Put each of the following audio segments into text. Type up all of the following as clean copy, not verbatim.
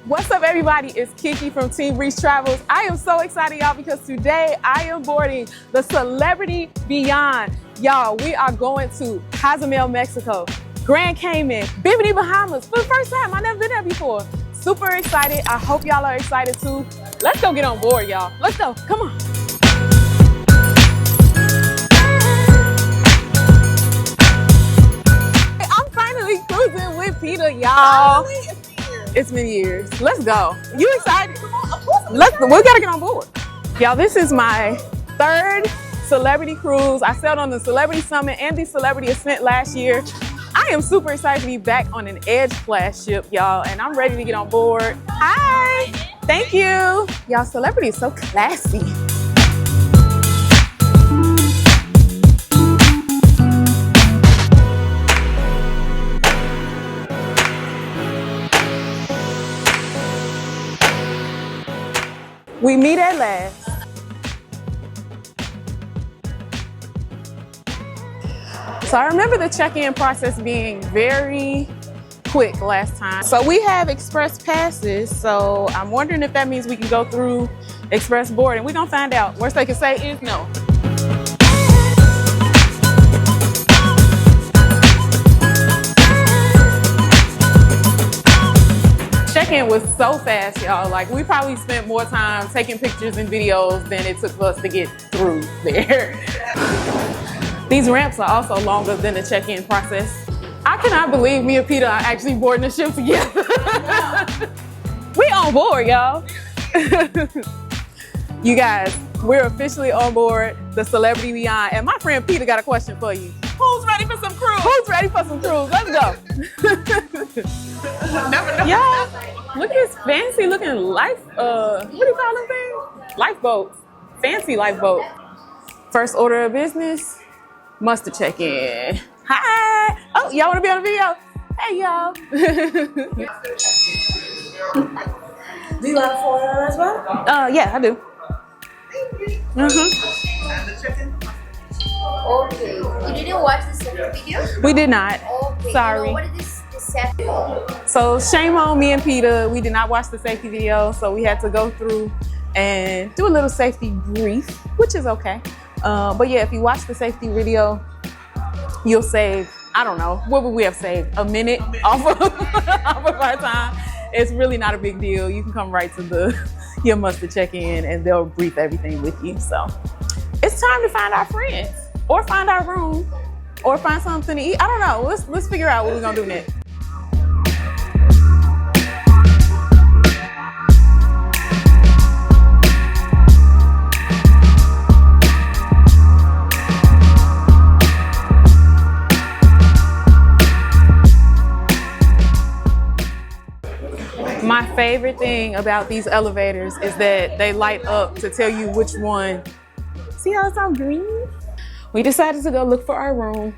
What's up, everybody? It's KeKe from Team Reese Travels. I am so excited, y'all, because today I am boarding the Celebrity Beyond. Y'all, we are going to Cozumel, Mexico, Grand Cayman, Bimini, Bahamas for the first time. I've never been there before. Super excited. I hope y'all are excited too. Let's go get on board, y'all. Let's go. Come on. I'm finally cruising with Peter, y'all. It's been years. Let's go. You excited? We gotta get on board. Y'all, this is my third celebrity cruise. I sailed on the Celebrity Summit and the Celebrity Ascent last year. I am super excited to be back on an Edge class ship, y'all, and I'm ready to get on board. Hi. Thank you. Y'all, Celebrity is so classy. We meet at last. So I remember the check-in process being very quick last time. So we have express passes, so I'm wondering if that means we can go through express boarding. We're gonna find out. Worst they can say is no. Check-in was so fast, y'all. Like, we probably spent more time taking pictures and videos than it took for us to get through there. These ramps are also longer than the check-in process. I cannot believe me and Peter are actually boarding the ship together. We on board, y'all. You guys, we're officially on board the Celebrity Beyond. And my friend Peter got a question for you. Who's ready for some cruise? Who's ready for some cruise? Let's go. Y'all, look at this fancy looking life, what do you call them things? Lifeboats. Fancy lifeboat. First order of business, must check in. Hi. Oh, y'all want to be on the video? Hey, y'all. Do you have a phone as well? Yeah, I do. Okay. You didn't watch the second video? We did not. Okay. Sorry. You know, what is this safety? So shame on me and Peter. We did not watch the safety video, so we had to go through and do a little safety brief, which is okay. But yeah, if you watch the safety video, you'll save, I don't know, what would we have saved? A minute off of our time. It's really not a big deal. You can come right to your muster check-in and they'll brief everything with you. So it's time to find our friends or find our room or find something to eat. I don't know. Let's figure out what we're gonna do next. My favorite thing about these elevators is that they light up to tell you which one. See how it's all green? We decided to go look for our room.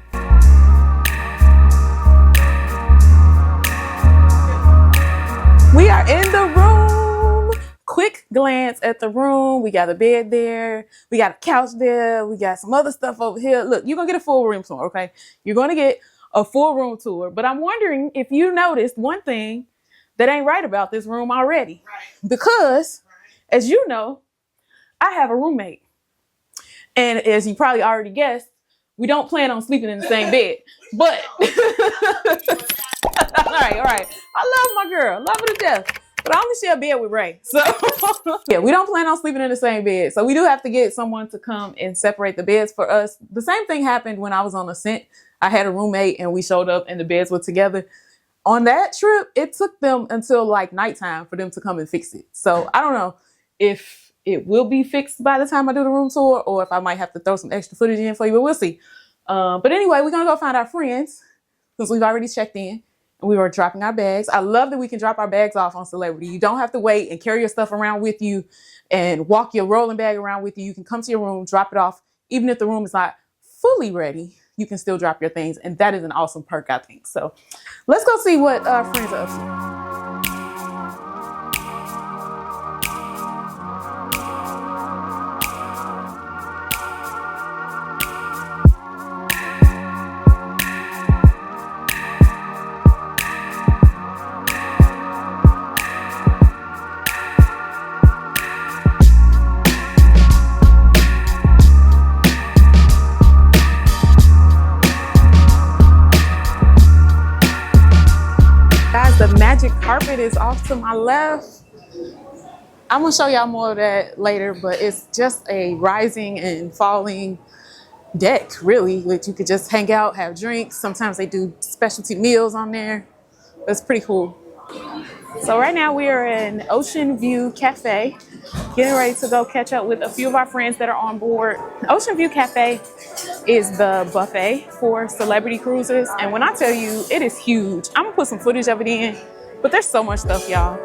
We are in the room. Quick glance at the room. We got a bed there. We got a couch there. We got some other stuff over here. Look, you're gonna get a full room tour, okay? You're gonna get a full room tour. But I'm wondering if you noticed one thing that ain't right about this room already. Right. Because, as you know, I have a roommate. And as you probably already guessed, we don't plan on sleeping in the same bed. But, all right. I love my girl, love her to death. But I only share a bed with Ray. So, yeah, we don't plan on sleeping in the same bed. So we do have to get someone to come and separate the beds for us. The same thing happened when I was on Ascent. I had a roommate and we showed up and the beds were together. On that trip, it took them until like nighttime for them to come and fix it. So I don't know if it will be fixed by the time I do the room tour or if I might have to throw some extra footage in for you, but we'll see. But anyway, we're gonna go find our friends since we've already checked in and we were dropping our bags. I love that we can drop our bags off on Celebrity. You don't have to wait and carry your stuff around with you and walk your rolling bag around with you. You can come to your room, drop it off. Even if the room is not fully ready, you can still drop your things. And that is an awesome perk, I think. So let's go see what our friends are up to. exit is off to my left. I'm gonna show y'all more of that later, but it's just a rising and falling deck, really, which you could just hang out, have drinks. Sometimes they do specialty meals on there. It's pretty cool. So right now we are in Ocean View Cafe, getting ready to go catch up with a few of our friends that are on board. Ocean View Cafe is the buffet for celebrity cruises. And when I tell you, it is huge. I'm gonna put some footage of it in, but there's so much stuff, y'all.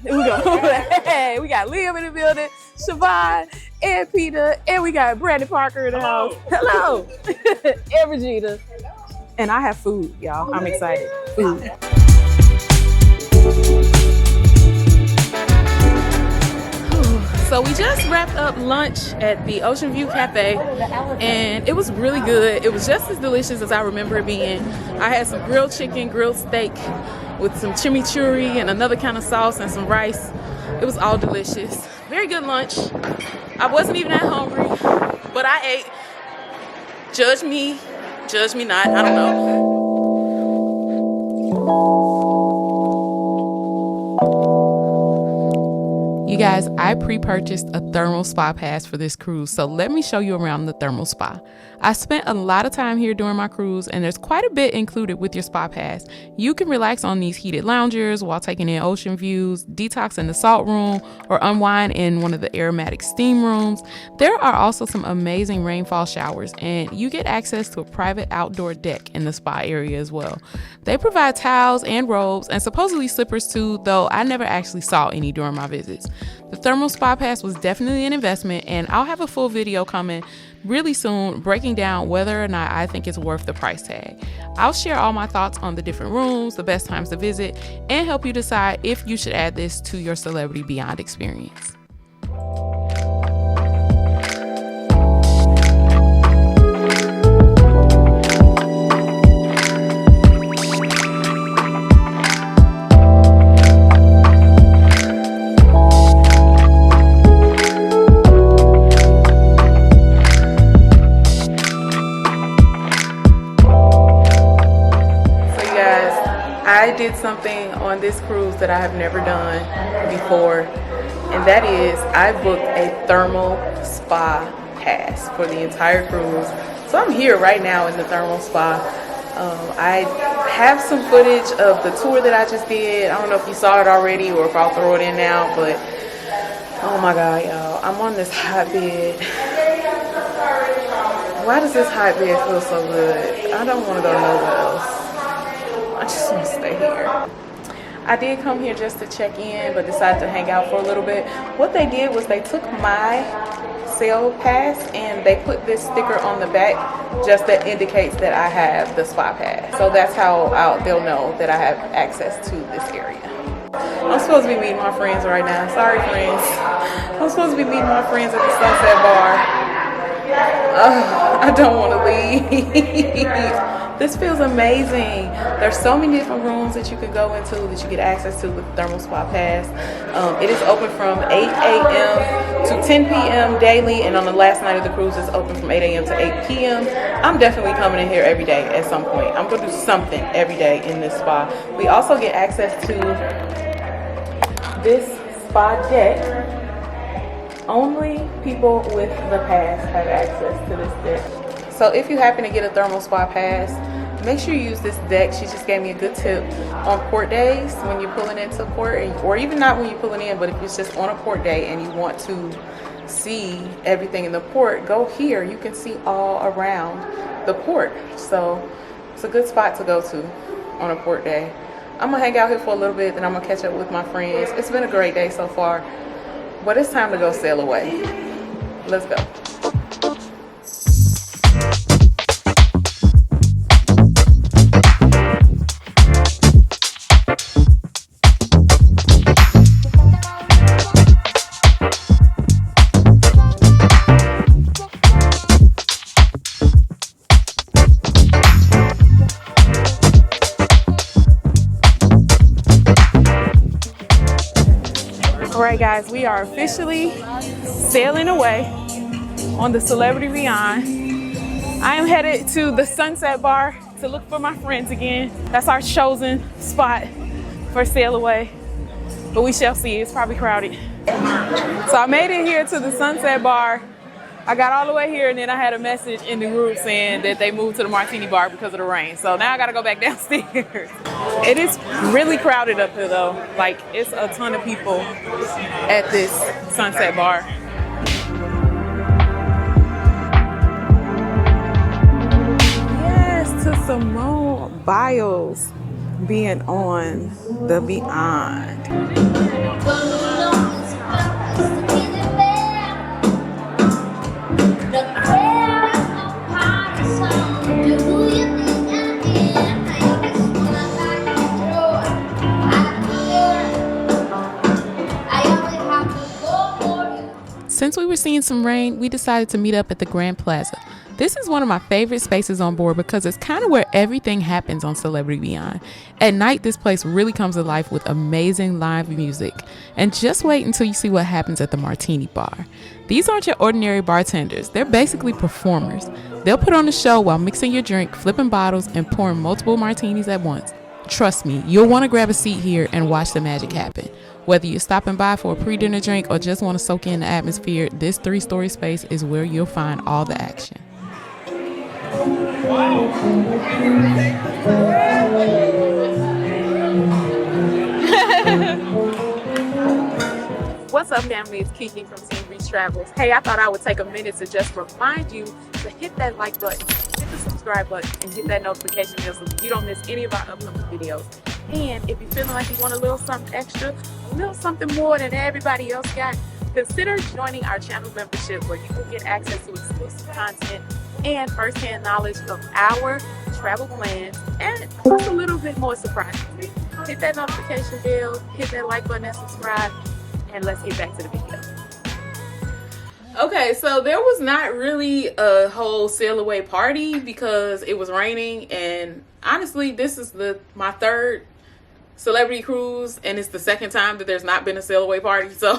Here we go. Hey, we got Liam in the building, Siobhan, and Peter, and we got Brandon Parker in the house. Hello. And Regina. And I have food, y'all. I'm excited. Food. So we just wrapped up lunch at the Ocean View Cafe, and it was really good. It was just as delicious as I remember it being. I had some grilled chicken, grilled steak with some chimichurri and another kind of sauce and some rice. It was all delicious. Very good lunch. I wasn't even that hungry, but I ate. Judge me not, I don't know. You guys, I pre-purchased a thermal spa pass for this cruise, so let me show you around the thermal spa. I spent a lot of time here during my cruise, and there's quite a bit included with your spa pass. You can relax on these heated loungers while taking in ocean views, detox in the salt room, or unwind in one of the aromatic steam rooms. There are also some amazing rainfall showers, and you get access to a private outdoor deck in the spa area as well. They provide towels and robes, and supposedly slippers too, though I never actually saw any during my visits. The thermal spa pass was definitely an investment, and I'll have a full video coming really soon breaking down whether or not I think it's worth the price tag. I'll share all my thoughts on the different rooms, the best times to visit, and help you decide if you should add this to your Celebrity Beyond experience. I did something on this cruise that I have never done before, and that is I booked a thermal spa pass for the entire cruise. So I'm here right now in the thermal spa. I have some footage of the tour that I just did. I don't know if you saw it already or if I'll throw it in now, but oh my god, y'all, I'm on this hot bed. Why does this hot bed feel so good? I don't want to go nowhere else. I just want to stay here. I did come here just to check in, but decided to hang out for a little bit. What they did was they took my sale pass and they put this sticker on the back just that indicates that I have the spa pass. So that's how they'll know that I have access to this area. I'm supposed to be meeting my friends right now. Sorry, friends. I'm supposed to be meeting my friends at the Sunset Bar. I don't want to leave. This feels amazing. There's so many different rooms that you can go into that you get access to with the thermal spa pass. It is open from 8 a.m. to 10 p.m. daily, and on the last night of the cruise it's open from 8 a.m. to 8 p.m. I'm definitely coming in here every day at some point. I'm going to do something every day in this spa. We also get access to this spa deck. Only people with the pass have access to this deck. So if you happen to get a thermal spa pass, make sure you use this deck. She just gave me a good tip on port days when you're pulling into port, or even not when you're pulling in, but if it's just on a port day and you want to see everything in the port, go here. You can see all around the port. So it's a good spot to go to on a port day. I'm gonna hang out here for a little bit, then I'm gonna catch up with my friends. It's been a great day so far, but it's time to go sail away. Let's go. All right, guys, we are officially sailing away on the Celebrity Beyond. I am headed to the Sunset Bar to look for my friends again. That's our chosen spot for sail away, but we shall see. It's probably crowded. So I made it here to the Sunset Bar. I got all the way here, and then I had a message in the group saying that they moved to the Martini Bar because of the rain. So now I gotta go back downstairs. It is really crowded up here though. Like, it's a ton of people at this Sunset Bar. Yes, to Simone Biles being on the Beyond. Since we were seeing some rain, we decided to meet up at the Grand Plaza. This is one of my favorite spaces on board because it's kind of where everything happens on Celebrity Beyond. At night, this place really comes to life with amazing live music. And just wait until you see what happens at the Martini Bar. These aren't your ordinary bartenders. They're basically performers. They'll put on a show while mixing your drink, flipping bottles, and pouring multiple martinis at once. Trust me, you'll want to grab a seat here and watch the magic happen. Whether you're stopping by for a pre-dinner drink or just want to soak in the atmosphere, this 3-story space is where you'll find all the action. What's up, family? It's KeKe from Team Reese Travels. Hey, I thought I would take a minute to just remind you to hit that like button, hit the subscribe button, and hit that notification bell so you don't miss any of our upcoming videos. And if you're feeling like you want a little something extra, a little something more than everybody else got, consider joining our channel membership where you will get access to exclusive content and first-hand knowledge of our travel plans and just a little bit more surprises. Hit that notification bell, hit that like button and subscribe, and let's get back to the video. Okay, so there was not really a whole sail away party because it was raining, and honestly, this is my third celebrity cruise, and it's the second time that there's not been a sail away party. So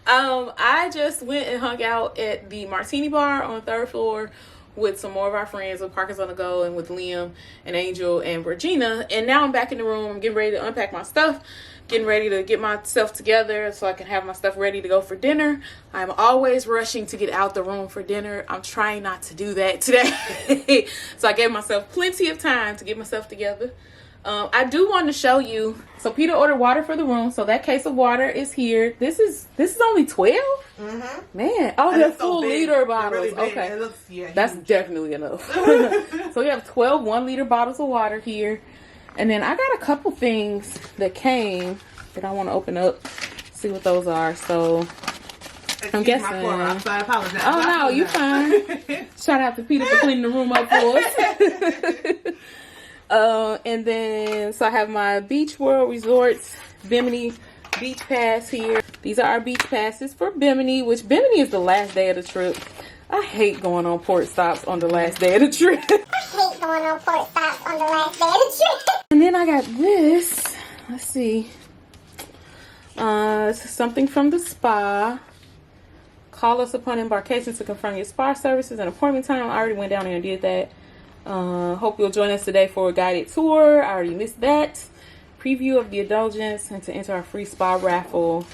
I just went and hung out at the Martini Bar on the 3rd floor with some more of our friends with Parkers on the Go and with Liam and Angel and Regina. And now I'm back in the room. I'm getting ready to unpack my stuff, getting ready to get myself together so I can have my stuff ready to go for dinner. I'm always rushing to get out the room for dinner. I'm trying not to do that today. So I gave myself plenty of time to get myself together. I do want to show you. So Peter ordered water for the room, so that case of water is here. This is only 12. Mm-hmm. Man, oh, they're full liter bottles. Really okay, that's definitely enough. So we have 12 1-liter bottles of water here, and then I got a couple things that came that I want to open up, see what those are. So I'm guessing. I apologize. Oh no, you fine. Shout out to Peter for cleaning the room up for us. And then, so I have my Beach World Resorts Bimini Beach Pass here. These are our beach passes for Bimini, which Bimini is the last day of the trip. I hate going on port stops on the last day of the trip. And then I got this. Let's see. This is something from the spa. Call us upon embarkation to confirm your spa services and appointment time. I already went down there and did that. Hope you'll join us today for a guided tour. I already missed that. Preview of the indulgence and to enter our free spa raffle.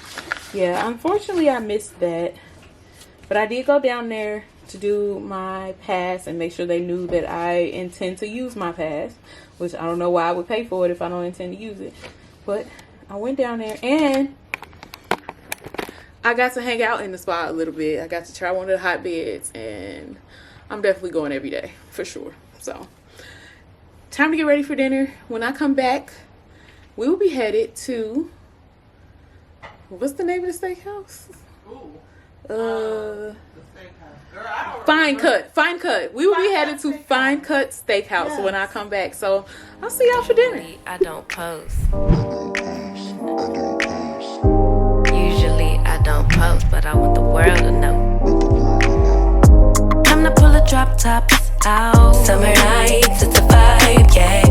Yeah, unfortunately I missed that. But I did go down there to do my pass and make sure they knew that I intend to use my pass. Which I don't know why I would pay for it if I don't intend to use it. But I went down there and I got to hang out in the spa a little bit. I got to try one of the hot beds, and I'm definitely going every day for sure. So, time to get ready for dinner. When I come back, we will be headed to, what's the name of the steakhouse? Fine Cut. We will be headed to Fine Cut Steakhouse when I come back. So I'll see y'all for dinner. I don't post. Usually I don't post, but I want the world to know. Time to pull a drop top out. Summer nights, it's a vibe, yeah.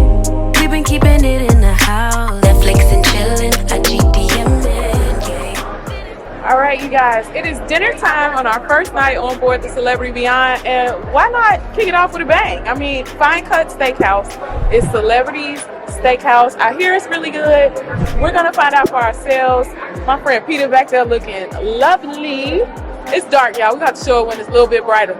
We've been keeping it in the house. Netflix and chillin', I GDM it, yeah. All right, you guys, it is dinner time on our first night on board the Celebrity Beyond, and why not kick it off with a bang? I mean, Fine Cut Steakhouse is Celebrity's steakhouse. I hear it's really good. We're gonna find out for ourselves. My friend Peter back there looking lovely. It's dark, y'all. We got to show it when it's a little bit brighter.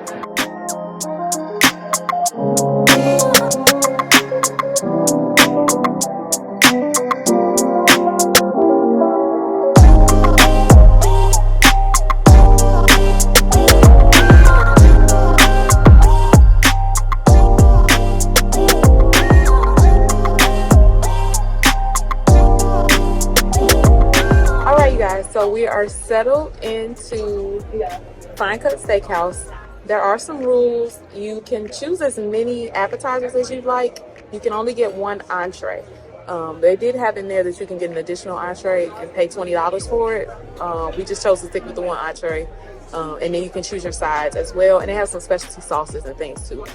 So we are settled into Fine Cut Steakhouse. There are some rules. You can choose as many appetizers as you'd like. You can only get one entree. They did have in there that you can get an additional entree and pay $20 for it. We just chose to stick with the one entree. And then you can choose your sides as well. And it has some specialty sauces and things too.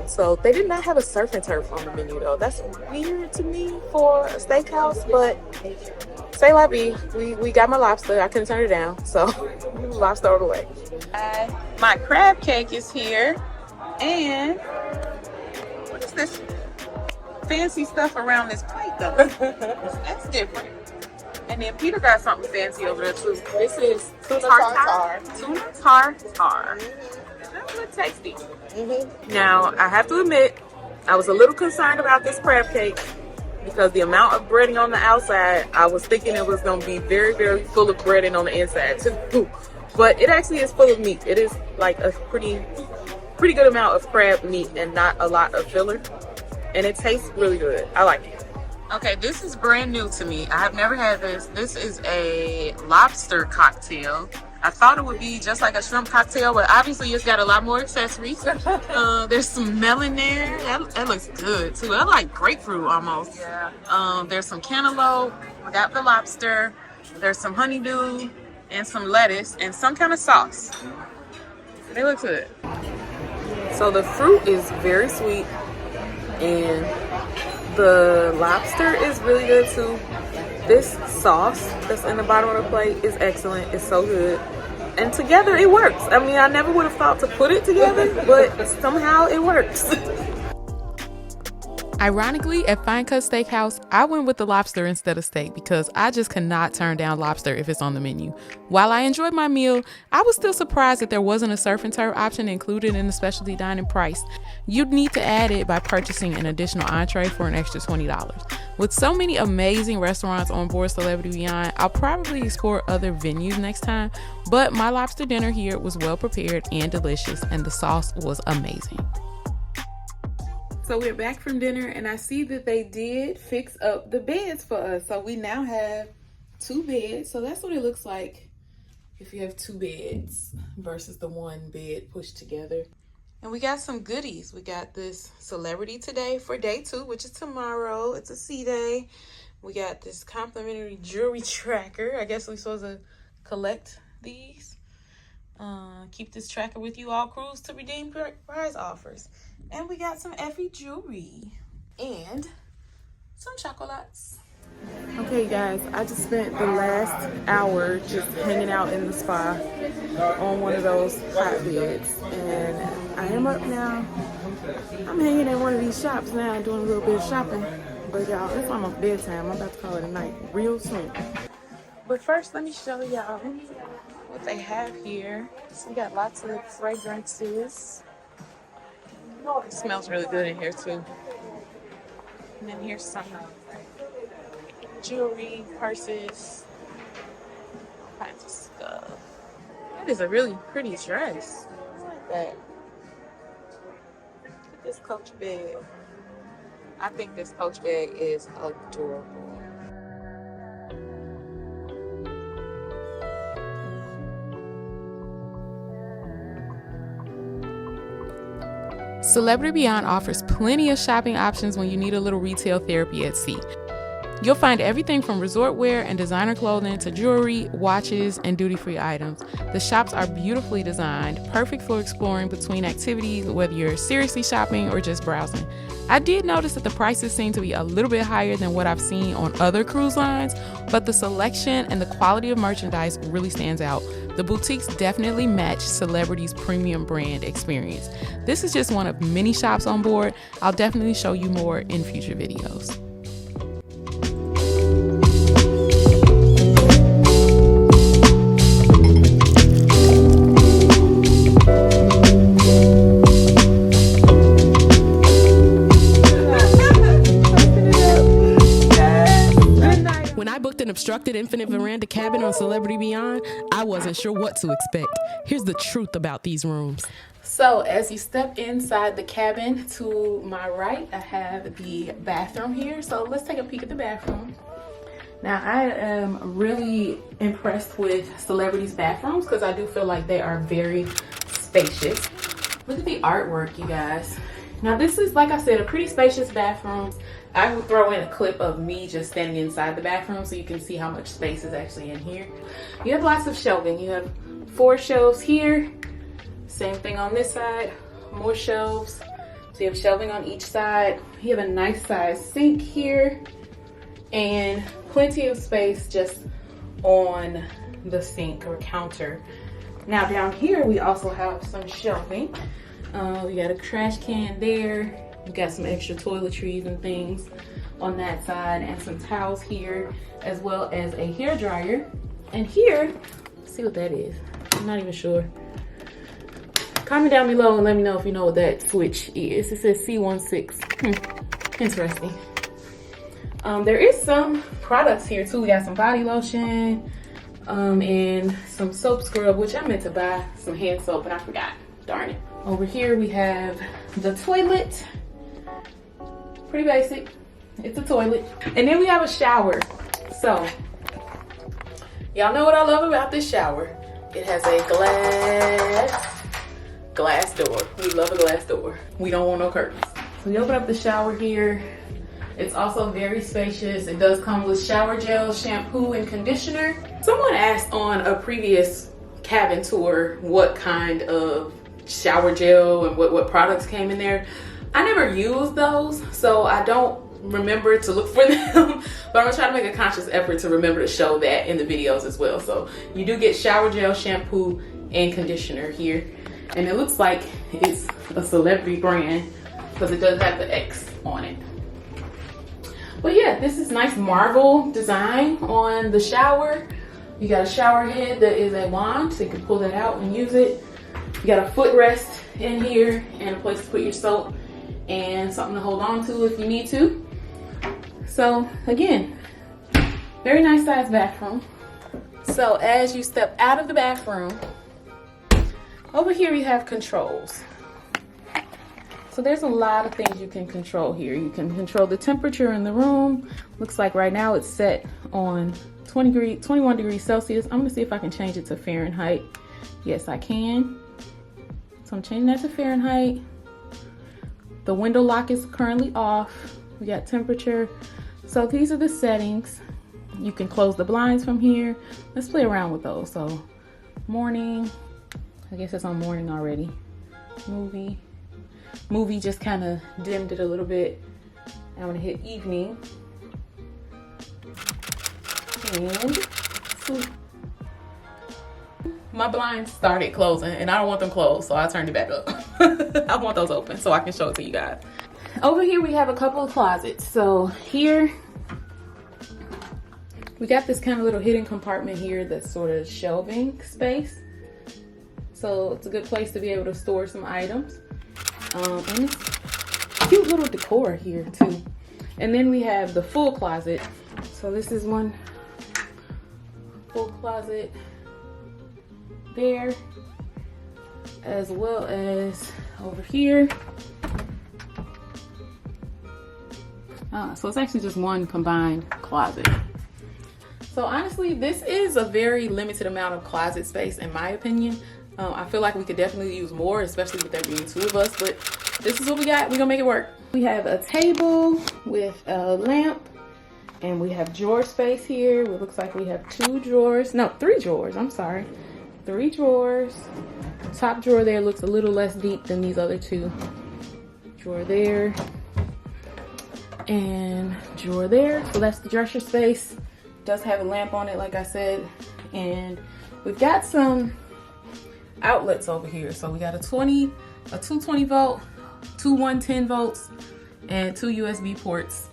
So they did not have a surf and turf on the menu though. That's weird to me for a steakhouse, but say la vie. We got my lobster. I couldn't turn it down. So lobster all the way. My crab cake is here. And what is this fancy stuff around this plate though? That's different. And then Peter got something fancy over there too. This is tuna tartare. Tuna tartare. That looks tasty. Now, I have to admit, I was a little concerned about this crab cake because the amount of breading on the outside, I was thinking it was going to be very, very full of breading on the inside too. But it actually is full of meat. It is like a pretty good amount of crab meat and not a lot of filler. And it tastes really good. I like it. Okay, this is brand new to me. I have never had this. This is a lobster cocktail. I thought it would be just like a shrimp cocktail, but obviously it's got a lot more accessories. There's some melon there. That looks good too. I like grapefruit almost. Yeah. There's some cantaloupe. We got the lobster. There's some honeydew and some lettuce and some kind of sauce. They look good. So the fruit is very sweet and the lobster is really good too. This sauce that's in the bottom of the plate is excellent. It's so good. And together it works. I mean, I never would have thought to put it together, but somehow it works. Ironically, at Fine Cut Steakhouse, I went with the lobster instead of steak because I just cannot turn down lobster if it's on the menu. While I enjoyed my meal, I was still surprised that there wasn't a surf and turf option included in the specialty dining price. You'd need to add it by purchasing an additional entree for an extra $20. With so many amazing restaurants on board Celebrity Beyond, I'll probably explore other venues next time, but my lobster dinner here was well prepared and delicious, and the sauce was amazing. So we're back from dinner and I see that they did fix up the beds for us. So we now have 2 beds. So that's what it looks like if you have 2 beds versus the 1 bed pushed together. And we got some goodies. We got this celebrity today for day 2, which is tomorrow. It's a C-Day. We got this complimentary jewelry tracker. I guess we're supposed to collect these. Keep this tracker with you all cruise to redeem prize offers. And we got some Effie jewelry and some chocolates. Okay guys, I just spent the last hour just hanging out in the spa on one of those hot beds. And I am up now. I'm hanging in one of these shops now doing a little bit of shopping. But y'all, it's almost bedtime. I'm about to call it a night real soon. But first, let me show y'all what they have here. So we got lots of fragrances. It smells really good in here too. And then here's some jewelry, purses, all kinds of stuff. That is a really pretty dress. That. This Coach bag. I think this Coach bag is adorable. Celebrity Beyond offers plenty of shopping options when you need a little retail therapy at sea. You'll find everything from resort wear and designer clothing to jewelry, watches, and duty-free items. The shops are beautifully designed, perfect for exploring between activities, whether you're seriously shopping or just browsing. I did notice that the prices seem to be a little bit higher than what I've seen on other cruise lines, but the selection and the quality of merchandise really stands out. The boutiques definitely match Celebrity's premium brand experience. This is just one of many shops on board. I'll definitely show you more in future videos. An obstructed infinite veranda cabin on Celebrity Beyond, I wasn't sure what to expect. Here's the truth about these rooms. So as you step inside the cabin, to my right, I have the bathroom here. So let's take a peek at the bathroom. Now I am really impressed with Celebrity's bathrooms because I do feel like they are very spacious. Look at the artwork, you guys. Now this is, like I said, a pretty spacious bathroom. I will throw in a clip of me just standing inside the bathroom so you can see how much space is actually in here. You have lots of shelving. You have 4 shelves here. Same thing on this side. More shelves. So you have shelving on each side. You have a nice sized sink here. And plenty of space just on the sink or counter. Now down here we also have some shelving. We got a trash can there. We got some extra toiletries and things on that side, and some towels here, as well as a hair dryer. And here, let's see what that is. I'm not even sure. Comment down below and let me know if you know what that switch is. It says C16. Interesting. There is some products here too. We got some body lotion and some soap scrub, which I meant to buy some hand soap, but I forgot. Darn it. Over here we have the toilet. Pretty basic. It's a toilet. And then we have a shower. So, y'all know what I love about this shower. It has a glass door. We love a glass door. We don't want no curtains. So we open up the shower here. It's also very spacious. It does come with shower gel, shampoo, and conditioner. Someone asked on a previous cabin tour what kind of shower gel and what products came in there. I never used those, so I don't remember to look for them, but I'm gonna try to make a conscious effort to remember to show that in the videos as well. So you do get shower gel, shampoo, and conditioner here, and it looks like it's a Celebrity brand because it does have the X on it. But yeah, this is nice marble design on the shower. You got a shower head that is a wand, so you can pull that out and use it. You got a footrest in here and a place to put your soap and something to hold on to if you need to. So again, very nice sized bathroom. So as you step out of the bathroom, over here we have controls. So there's a lot of things you can control here. You can control the temperature in the room. Looks like right now it's set on 21 degrees Celsius. I'm gonna see if I can change it to Fahrenheit. Yes, I can. So I'm changing that to Fahrenheit. The window lock is currently off. We got temperature. So these are the settings. You can close the blinds from here. Let's play around with those. So morning, I guess it's on morning already. Movie just kind of dimmed it a little bit. I'm gonna hit evening. And sleep. My blinds started closing and I don't want them closed, so I turned it back up. I want those open so I can show it to you guys. Over here we have a couple of closets. So here we got this kind of little hidden compartment here that's sort of shelving space. So it's a good place to be able to store some items. And it's cute little decor here too. And then we have the full closet. So this is one full closet. there, as well as over here. So it's actually just one combined closet. So honestly, this is a very limited amount of closet space in my opinion. I feel like we could definitely use more, especially with there being 2 of us, but this is what we got. We're gonna make it work. We have a table with a lamp, and we have drawer space here. It looks like we have 2 drawers. No, 3 drawers, I'm sorry. 3 drawers. Top drawer there looks a little less deep than these other 2. Drawer there. And drawer there. So that's the dresser space. Does have a lamp on it, like I said. And we've got some outlets over here. So we got a 220 volt, 2 110 volts, and 2 USB ports.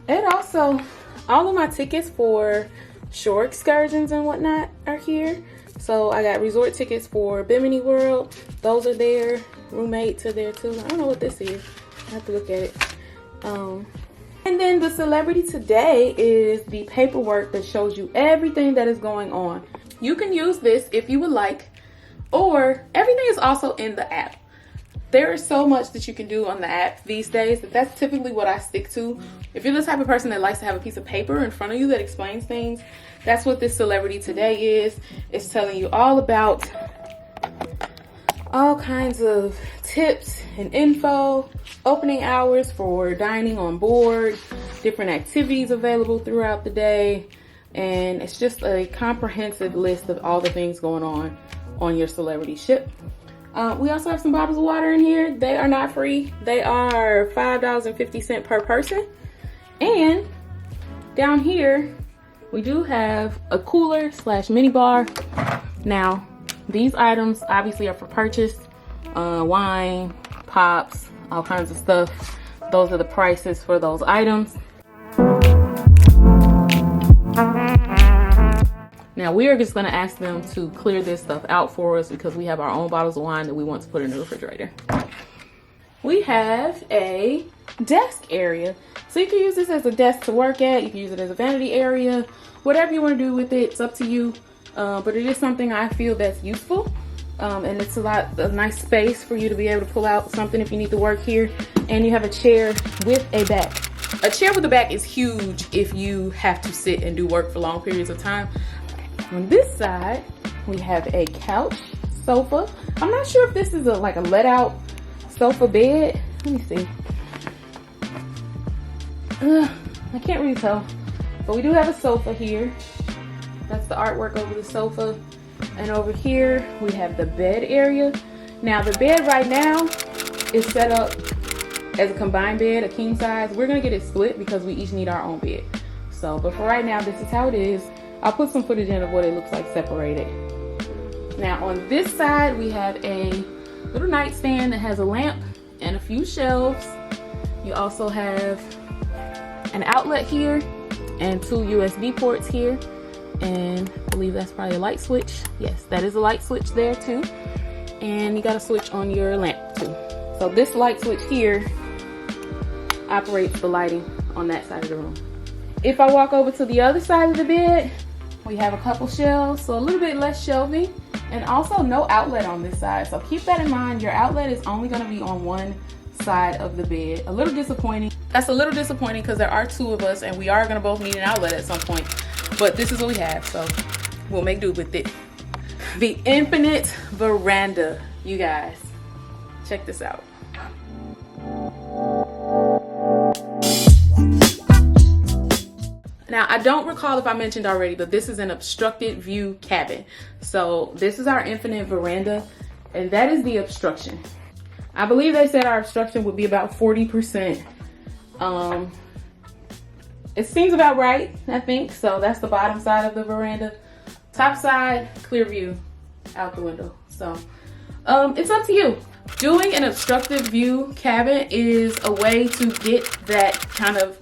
And also, all of my tickets for shore excursions and whatnot are here. So I got resort tickets for Bimini World. Those are there. Roommates are there too. I don't know what this is. I have to look at it. And then the celebrity today is the paperwork that shows you everything that is going on. You can use this if you would like, or everything is also in the app. There is so much that you can do on the app these days. That's typically what I stick to. If you're the type of person that likes to have a piece of paper in front of you that explains things, that's what this celebrity today is. It's telling you all about all kinds of tips and info, opening hours for dining on board, different activities available throughout the day, and it's just a comprehensive list of all the things going on your celebrity ship. We also have some bottles of water in here. They are not free. They are $5.50 per person. And down here, we do have a cooler / mini bar. Now, these items obviously are for purchase. Wine, pops, all kinds of stuff. Those are the prices for those items. Now we are just gonna ask them to clear this stuff out for us because we have our own bottles of wine that we want to put in the refrigerator. We have a desk area. So you can use this as a desk to work at. You can use it as a vanity area. Whatever you want to do with it, it's up to you. But it is something I feel that's useful. And it's a nice space for you to be able to pull out something if you need to work here. And you have a chair with a back. A chair with a back is huge if you have to sit and do work for long periods of time. On this side, we have a couch, sofa. I'm not sure if this is like a let out sofa bed. Let me see. I can't really tell. But we do have a sofa here. That's the artwork over the sofa. And over here, we have the bed area. Now, the bed right now is set up as a combined bed, a king size. We're gonna get it split because we each need our own bed. So, but for right now, this is how it is. I'll put some footage in of what it looks like separated. Now, on this side, we have a little nightstand that has a lamp and a few shelves. You also have an outlet here and 2 USB ports here. And I believe that's probably a light switch. Yes, that is a light switch there too. And you got a switch on your lamp too. So this light switch here operates the lighting on that side of the room. If I walk over to the other side of the bed, we have a couple shelves, so a little bit less shelving, and also no outlet on this side. So keep that in mind. Your outlet is only gonna be on one side of the bed. A little disappointing. That's a little disappointing because there are 2 of us and we are gonna both need an outlet at some point. But this is what we have, so we'll make do with it. The infinite veranda, you guys. Check this out. Now, I don't recall if I mentioned already, but this is an obstructed view cabin. So this is our infinite veranda, and that is the obstruction. I believe they said our obstruction would be about 40%. It seems about right, I think. So that's the bottom side of the veranda. Top side, clear view out the window. So it's up to you. Doing an obstructed view cabin is a way to get that kind of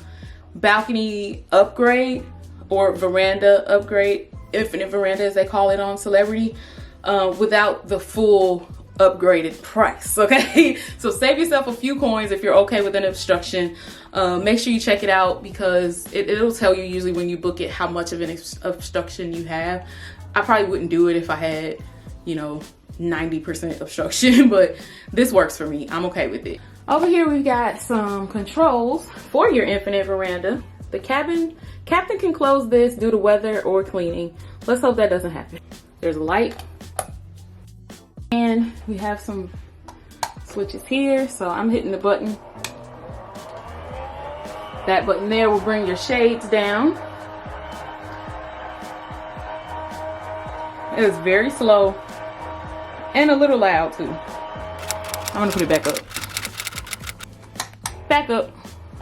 balcony upgrade or veranda upgrade, infinite veranda as they call it on Celebrity, without the full upgraded price. Okay, so save yourself a few coins if you're okay with an obstruction. Make sure you check it out because it'll tell you usually when you book it how much of an obstruction you have. I probably wouldn't do it if I had, you know, 90% obstruction, but this works for me. I'm okay with it. Over here we've got some controls for your infinite veranda. The captain can close this due to weather or cleaning. Let's hope that doesn't happen. There's a light, and we have some switches here. So I'm hitting the button. That button there will bring your shades down. It is very slow and a little loud too. I'm gonna put it back up. Back up.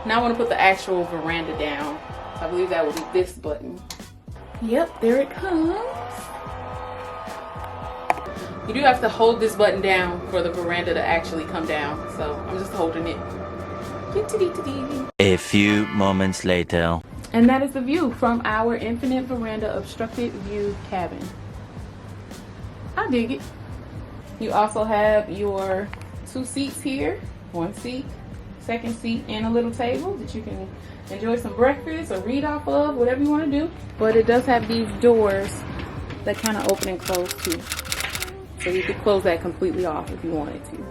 Now I want to put the actual veranda down. So I believe that will be this button. Yep, there it comes. You do have to hold this button down for the veranda to actually come down. So I'm just holding it. A few moments later. And that is the view from our infinite veranda obstructed view cabin. I dig it. You also have your 2 seats here. 1 seat, 2nd seat, and a little table that you can enjoy some breakfast or read off of, whatever you want to do. But it does have these doors that kind of open and close too. So you could close that completely off if you wanted to.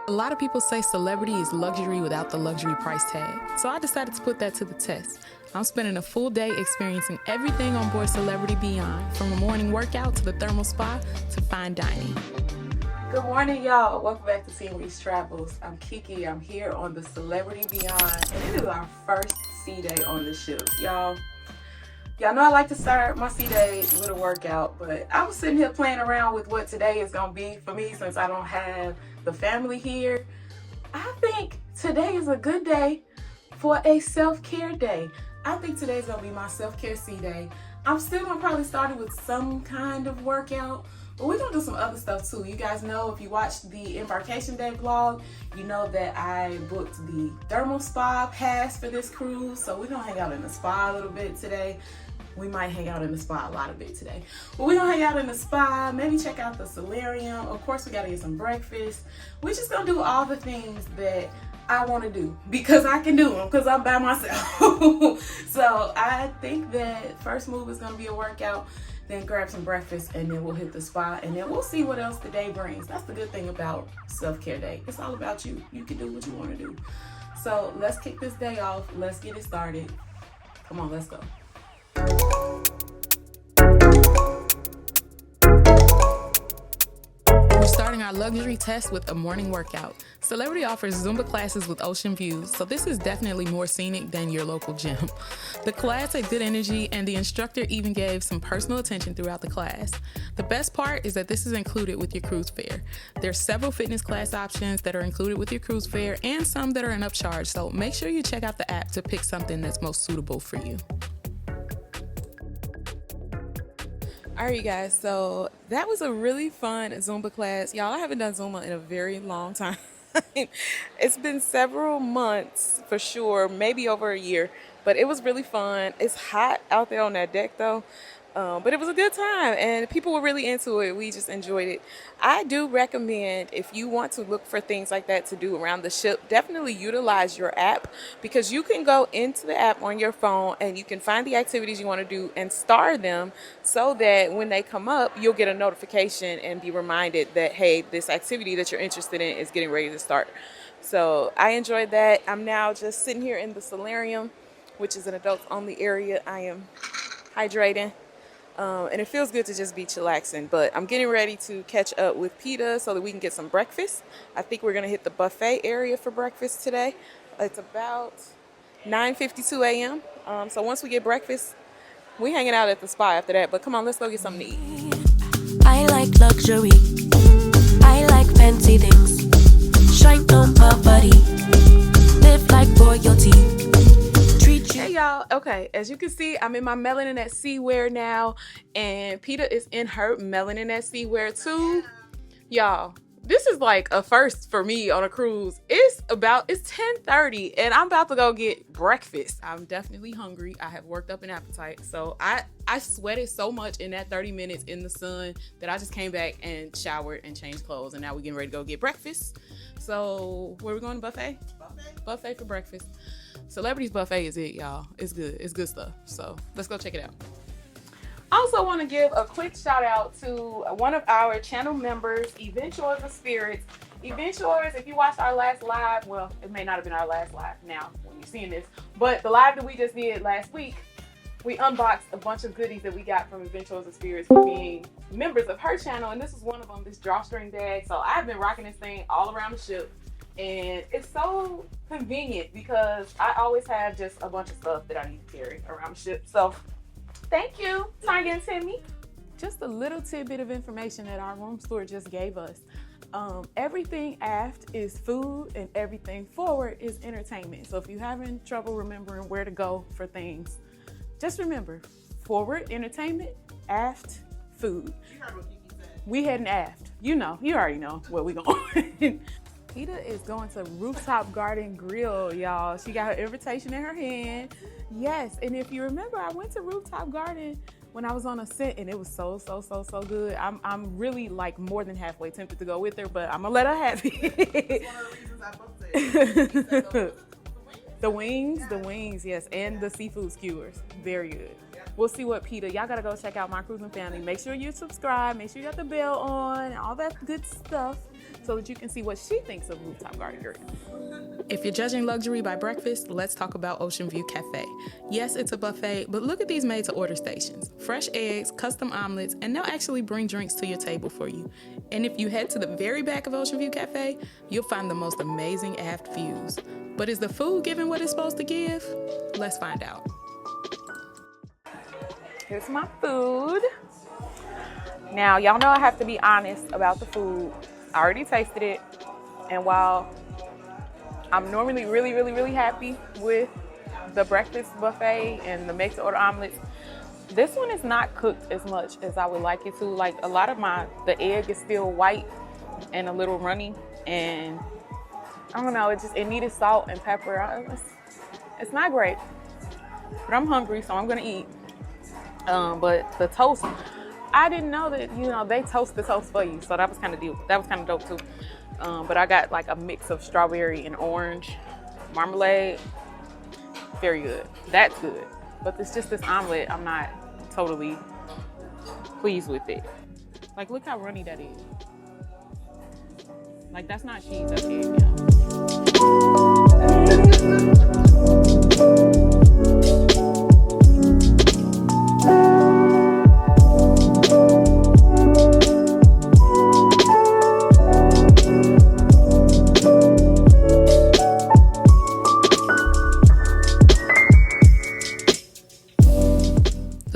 A lot of people say celebrity is luxury without the luxury price tag. So I decided to put that to the test. I'm spending a full day experiencing everything on board Celebrity Beyond, from a morning workout to the thermal spa to fine dining. Good morning, y'all. Welcome back to Seeing Reese Travels. I'm KeKe. I'm here on the Celebrity Beyond, and it is our first sea day on the ship. Y'all know I like to start my sea day with a workout, but I was sitting here playing around with what today is going to be for me since I don't have the family here. I think today is a good day for a self-care day. I think today's going to be my self-care sea day. I'm still going to probably start it with some kind of workout, but we're going to do some other stuff too. You guys know, if you watched the embarkation day vlog, you know that I booked the thermal spa pass for this cruise. So we're going to hang out in the spa a little bit today. We might hang out in the spa a lot of it today. But we're going to hang out in the spa, maybe check out the solarium. Of course, we got to get some breakfast. We're just going to do all the things that I want to do because I can do them because I'm by myself. So I think that first move is going to be a workout, then grab some breakfast, and then we'll hit the spa, and then we'll see what else the day brings. That's the good thing about self-care day. It's all about you. You can do what you want to do. So let's kick this day off. Let's get it started. Come on, let's go. We're starting our luxury test with a morning workout. Celebrity offers Zumba classes with ocean views, so this is definitely more scenic than your local gym. The class had good energy, and the instructor even gave some personal attention throughout the class. The best part is that this is included with your cruise fare. There's several fitness class options that are included with your cruise fare and some that are an upcharge, so make sure you check out the app to pick something that's most suitable for you. All right, you guys, so that was a really fun Zumba class. Y'all, I haven't done Zumba in a very long time. It's been several months for sure, maybe over a year, but it was really fun. It's hot out there on that deck though. But it was a good time and people were really into it. We just enjoyed it. I do recommend, if you want to look for things like that to do around the ship, definitely utilize your app, because you can go into the app on your phone and you can find the activities you want to do and star them so that when they come up, you'll get a notification and be reminded that, hey, this activity that you're interested in is getting ready to start. So I enjoyed that. I'm now just sitting here in the solarium, which is an adults only area. I am hydrating. And it feels good to just be chillaxing, but I'm getting ready to catch up with PETA so that we can get some breakfast. I think we're going to hit the buffet area for breakfast today. It's about 9:52 a.m. So once we get breakfast, we hanging out at the spa after that, but come on, let's go get something to eat. I like luxury. I like fancy things. Shine on my body. Live like royalty. Hey y'all, okay, as you can see, I'm in my melanin at sea wear now, and PETA is in her melanin at sea wear too. Y'all, this is like a first for me on a cruise. It's 10:30 and I'm about to go get breakfast. I'm definitely hungry. I have worked up an appetite, so I sweated so much in that 30 minutes in the sun that I just came back and showered and changed clothes, and now we're getting ready to go get breakfast. So where are we going? Buffet for breakfast. Celebrities buffet is it, y'all. It's good. It's good stuff. So let's go check it out. Also want to give a quick shout out to one of our channel members, Eventuals of Spirits. Eventuals, if you watched our last live, well, it may not have been our last live now when you're seeing this, but the live that we just did last week, we unboxed a bunch of goodies that we got from Eventuals of Spirits for being members of her channel, and this is one of them, this drawstring bag. So I've been rocking this thing all around the ship, and it's so convenient because I always have just a bunch of stuff that I need to carry around the ship. So thank you, Target Timmy. Just a little tidbit of information that our room steward just gave us. Everything aft is food and everything forward is entertainment. So if you're having trouble remembering where to go for things, just remember, forward, entertainment, aft, food. You heard what KeKe said. We heading aft. You already know where we going. Peter is going to Rooftop Garden Grill, y'all. She got her invitation in her hand. Yes, and if you remember, I went to Rooftop Garden when I was on a scent, and it was so good. I'm really like more than halfway tempted to go with her, but I'm gonna let her have it. It's one of the reasons I booked it. The wings, yes, and the seafood skewers, very good. We'll see what Peter, y'all gotta go check out My Cruising Family. Make sure you subscribe, make sure you got the bell on, and all that good stuff, so that you can see what she thinks of Rooftop Garden Grill. If you're judging luxury by breakfast, let's talk about Ocean View Cafe. Yes, it's a buffet, but look at these made-to-order stations. Fresh eggs, custom omelets, and they'll actually bring drinks to your table for you. And if you head to the very back of Ocean View Cafe, you'll find the most amazing aft views. But is the food giving what it's supposed to give? Let's find out. Here's my food. Now, y'all know I have to be honest about the food. I already tasted it, and while I'm normally really happy with the breakfast buffet and the make-to-order omelets, this one is not cooked as much as I would like it to. Like, a lot of the egg is still white and a little runny, and I don't know, it needed salt and pepper. It's not great, but I'm hungry, so I'm gonna eat. But the toast, I didn't know that, they toast the toast for you, so that was kind of dope too. But I got like a mix of strawberry and orange marmalade. Very good. That's good. But it's just this omelet, I'm not totally pleased with it. Like, look how runny that is. Like, that's not cheese, that's egg,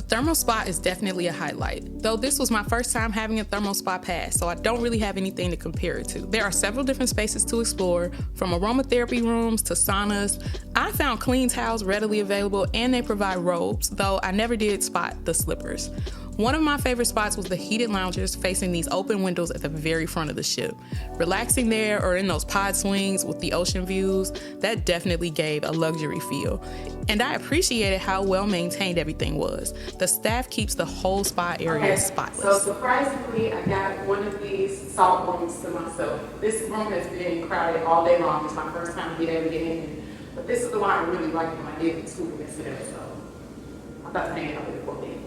Thermal spa is definitely a highlight, though this was my first time having a thermal spa pass, so I don't really have anything to compare it to. There are several different spaces to explore, from aromatherapy rooms to saunas. I found clean towels readily available, and they provide robes, though I never did spot the slippers. One of my favorite spots was the heated loungers facing these open windows at the very front of the ship. Relaxing there or in those pod swings with the ocean views, that definitely gave a luxury feel. And I appreciated how well maintained everything was. The staff keeps the whole spa area spotless. So surprisingly, I got one of these salt rooms to myself. This room has been crowded all day long. It's my first time being able to get in. But this is the one I really liked when I did the school yesterday, so I thought hanging out with it for a minute.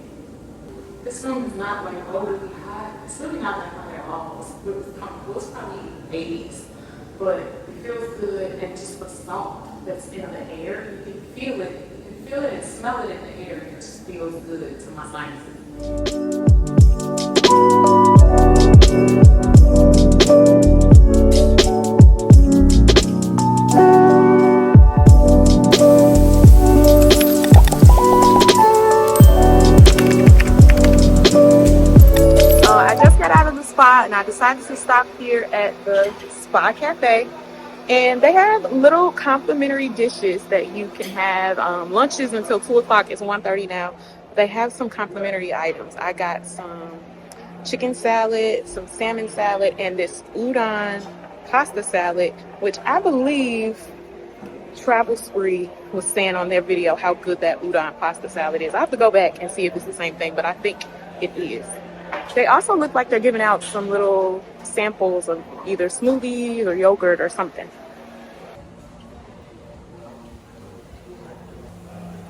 This room is not like overly hot. It's really not that hot at all. It's really comfortable. It's probably 80s, but it feels good. And just the salt that's in the air, you can feel it. You can feel it and smell it in the air. It just feels good to my sinuses. And I decided to stop here at the Spa Cafe, and they have little complimentary dishes that you can have. Lunches until 2 o'clock. It's 1:30 now. They have some complimentary items. I got some chicken salad, some salmon salad, and this udon pasta salad, which I believe Travel Spree was saying on their video how good that udon pasta salad is. I have to go back and see if it's the same thing, but I think it is. They also look like they're giving out some little samples of either smoothies or yogurt or something.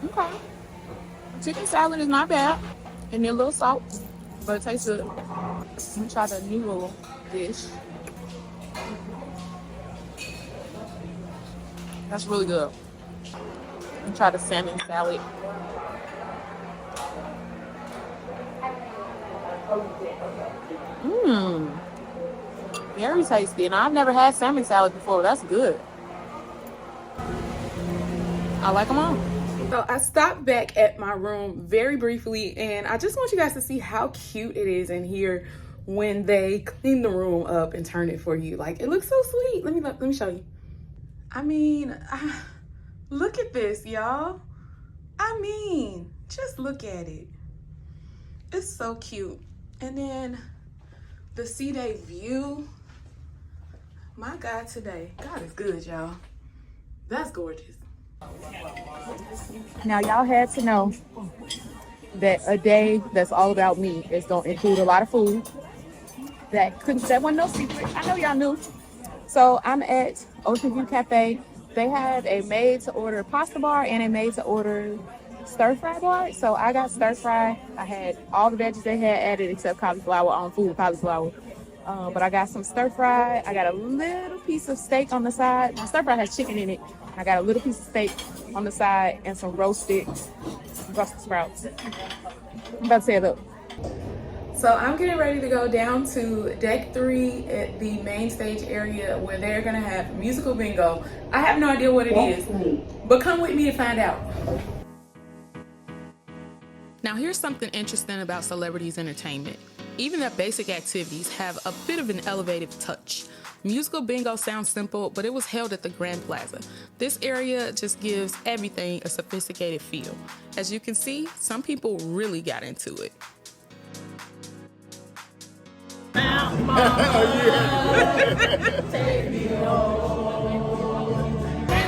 Okay. Chicken salad is not bad. And they're a little salt, but it tastes good. Let me try the noodle dish. That's really good. Let me try the salmon salad. Mmm. Very tasty. And I've never had salmon salad before. That's good. I like them all. So I stopped back at my room very briefly, and I just want you guys to see how cute it is in here when they clean the room up and turn it for you. Like, it looks so sweet. Let me show you. I mean, look at this, y'all. I mean, just look at it. It's so cute. And then the sea day view. My God, today. God is good, y'all. That's gorgeous. Now, y'all had to know that a day that's all about me is going to include a lot of food. That wasn't no secret. I know y'all knew. So I'm at Ocean View Cafe. They have a made-to-order pasta bar and a made-to-order stir-fry bar. So I got stir-fry. I had all the veggies they had added except cauliflower on food, cauliflower. But I got some stir-fry. I got a little piece of steak on the side. My stir-fry has chicken in it. I got a little piece of steak on the side and some roasted Brussels sprouts. I'm about to set it up. So I'm getting ready to go down to deck 3 at the main stage area where they're gonna have musical bingo. I have no idea what it is, but come with me to find out. Now here's something interesting about celebrities entertainment. Even their basic activities have a bit of an elevated touch. Musical bingo sounds simple, but it was held at the Grand Plaza. This area just gives everything a sophisticated feel. As you can see, some people really got into it.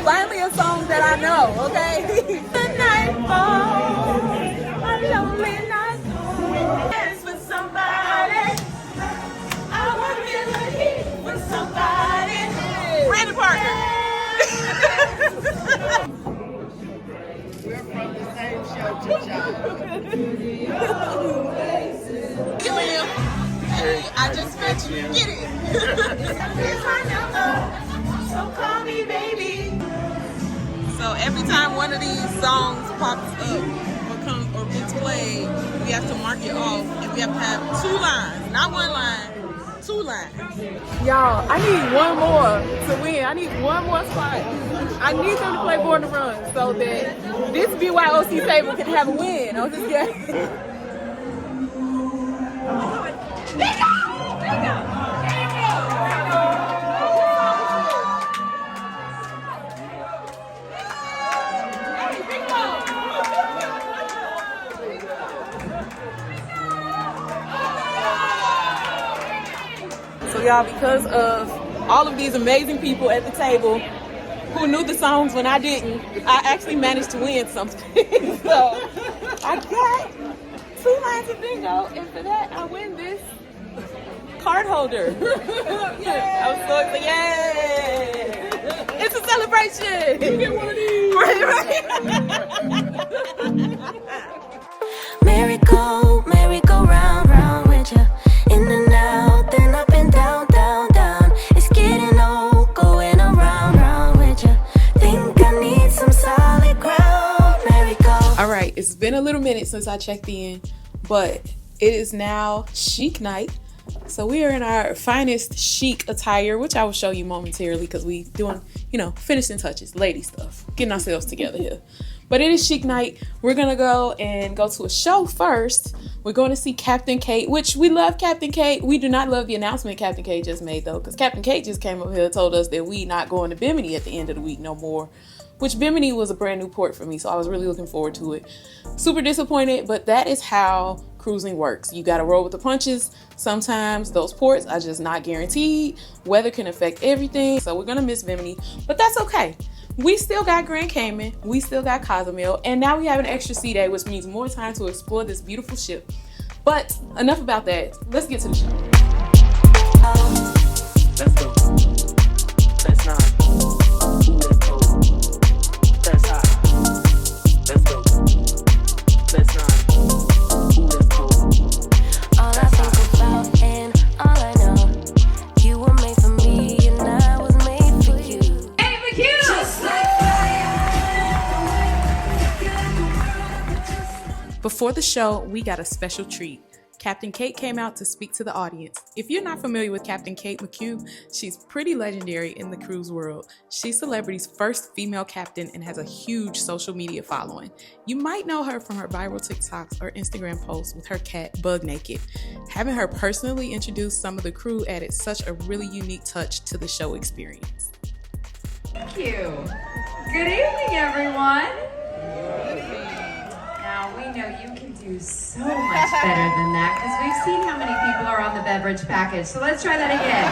Finally a song that I know, okay? The night falls, a lonely night. Dance with somebody. I want to be lucky with somebody. Brandon Parker. We're from the same show, Hey, I just met you. Get it. Here's my number, so call me baby. So every time one of these songs pops up or gets played, we have to mark it off, and we have to have 2 lines, not 1 line, 2 lines. Y'all, I need one more to win. I need one more spot. I need them to play Born to Run so that this BYOC table can have a win on this game. So y'all, because of all of these amazing people at the table who knew the songs when I didn't, I actually managed to win something. So I got 2 lines of bingo, and for that I win this card holder. I was so excited. Yay! It's a celebration. You get one of these. Merry-go round with ya. In and out, then up and down, down, down. It's getting old, going around with ya. Think I need some solid ground. Merry-go. All right, it's been a little minute since I checked in, but it is now chic night. So we are in our finest chic attire, which I will show you momentarily because we doing, finishing touches, lady stuff, getting ourselves together here. But it is chic night. We're going to go to a show first. We're going to see Captain Kate, which we love Captain Kate. We do not love the announcement Captain Kate just made, though, because Captain Kate just came up here and told us that we not going to Bimini at the end of the week no more, which Bimini was a brand new port for me, so I was really looking forward to it. Super disappointed, but that is how cruising works. You got to roll with the punches. Sometimes those ports are just not guaranteed. Weather can affect everything, so we're going to miss Bimini, but that's okay. We still got Grand Cayman, we still got Cozumel, and now we have an extra sea day, which means more time to explore this beautiful ship. But enough about that. Let's get to the show. Let's go. That's not. Ooh, let's go. That's hot. Let's go. That's not. Ooh, let's go. For the show, we got a special treat. Captain Kate came out to speak to the audience. If you're not familiar with Captain Kate McHugh, she's pretty legendary in the cruise world. She's celebrity's first female captain and has a huge social media following. You might know her from her viral TikToks or Instagram posts with her cat, Bug Naked. Having her personally introduce some of the crew added such a really unique touch to the show experience. Thank you. Good evening, everyone. Now, we know you can do so much better than that because we've seen how many people are on the beverage package. So let's try that again.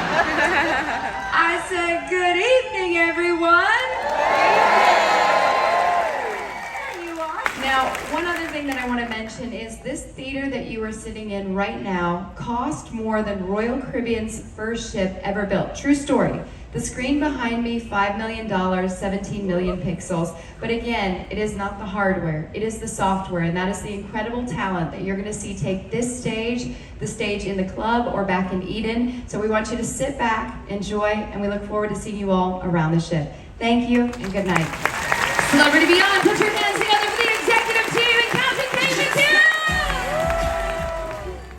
I said, good evening, everyone. There you are. Now, one other thing that I want to mention is this theater that you are sitting in right now cost more than Royal Caribbean's first ship ever built. True story. The screen behind me, $5 million, 17 million pixels. But again, it is not the hardware, it is the software, and that is the incredible talent that you're gonna see take this stage, the stage in the club or back in Eden. So we want you to sit back, enjoy, and we look forward to seeing you all around the ship. Thank you, and good night. Celebrity Beyond, put your hands together for the executive team and Captain Kate McHugh!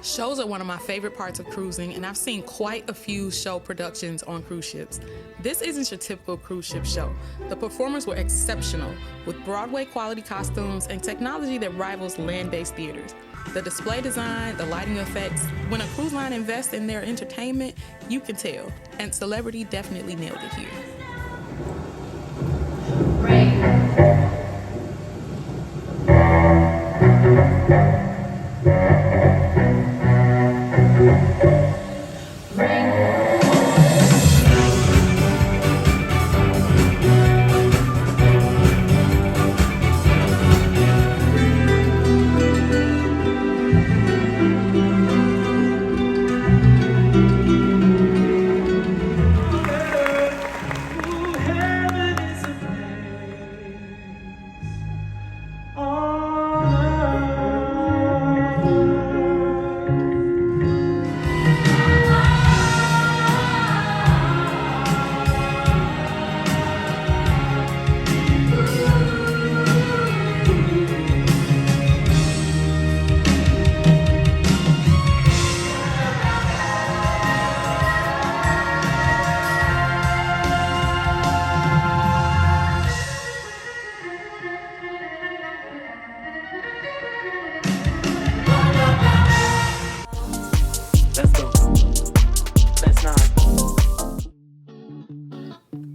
Shows are one of my favorite parts of cruising, and I've seen quite a few show productions on cruise ships. This isn't your typical cruise ship show. The performers were exceptional, with Broadway quality costumes and technology that rivals land-based theaters. The display design, the lighting effects, when a cruise line invests in their entertainment, you can tell, and Celebrity definitely nailed it here.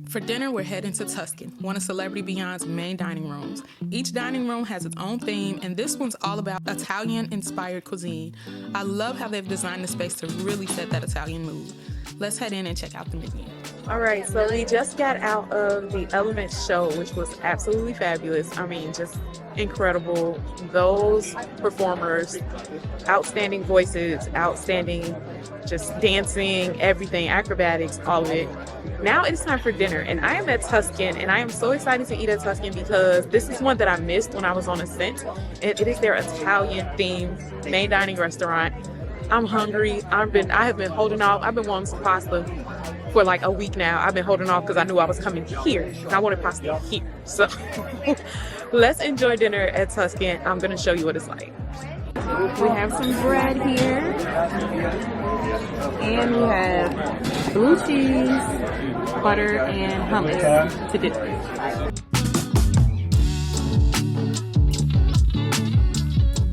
For dinner, we're heading to Tuscan, one of Celebrity Beyond's main dining rooms. Each dining room has its own theme, and this one's all about Italian-inspired cuisine. I love how they've designed the space to really set that Italian mood. Let's head in and check out the menu. All right, so we just got out of the Elements show, which was absolutely fabulous. I mean, just incredible. Those performers, outstanding voices, outstanding just dancing, everything, acrobatics, all of it. Now it's time for dinner, and I am at Tuscan, and I am so excited to eat at Tuscan because this is one that I missed when I was on Ascent. It is their Italian-themed main dining restaurant. I'm hungry. I have been holding off. I've been wanting some pasta for like a week now. I've been holding off because I knew I was coming here, and I wanted pasta here. So let's enjoy dinner at Tuscan. I'm going to show you what it's like. We have some bread here, and we have blue cheese, butter, and hummus to dip.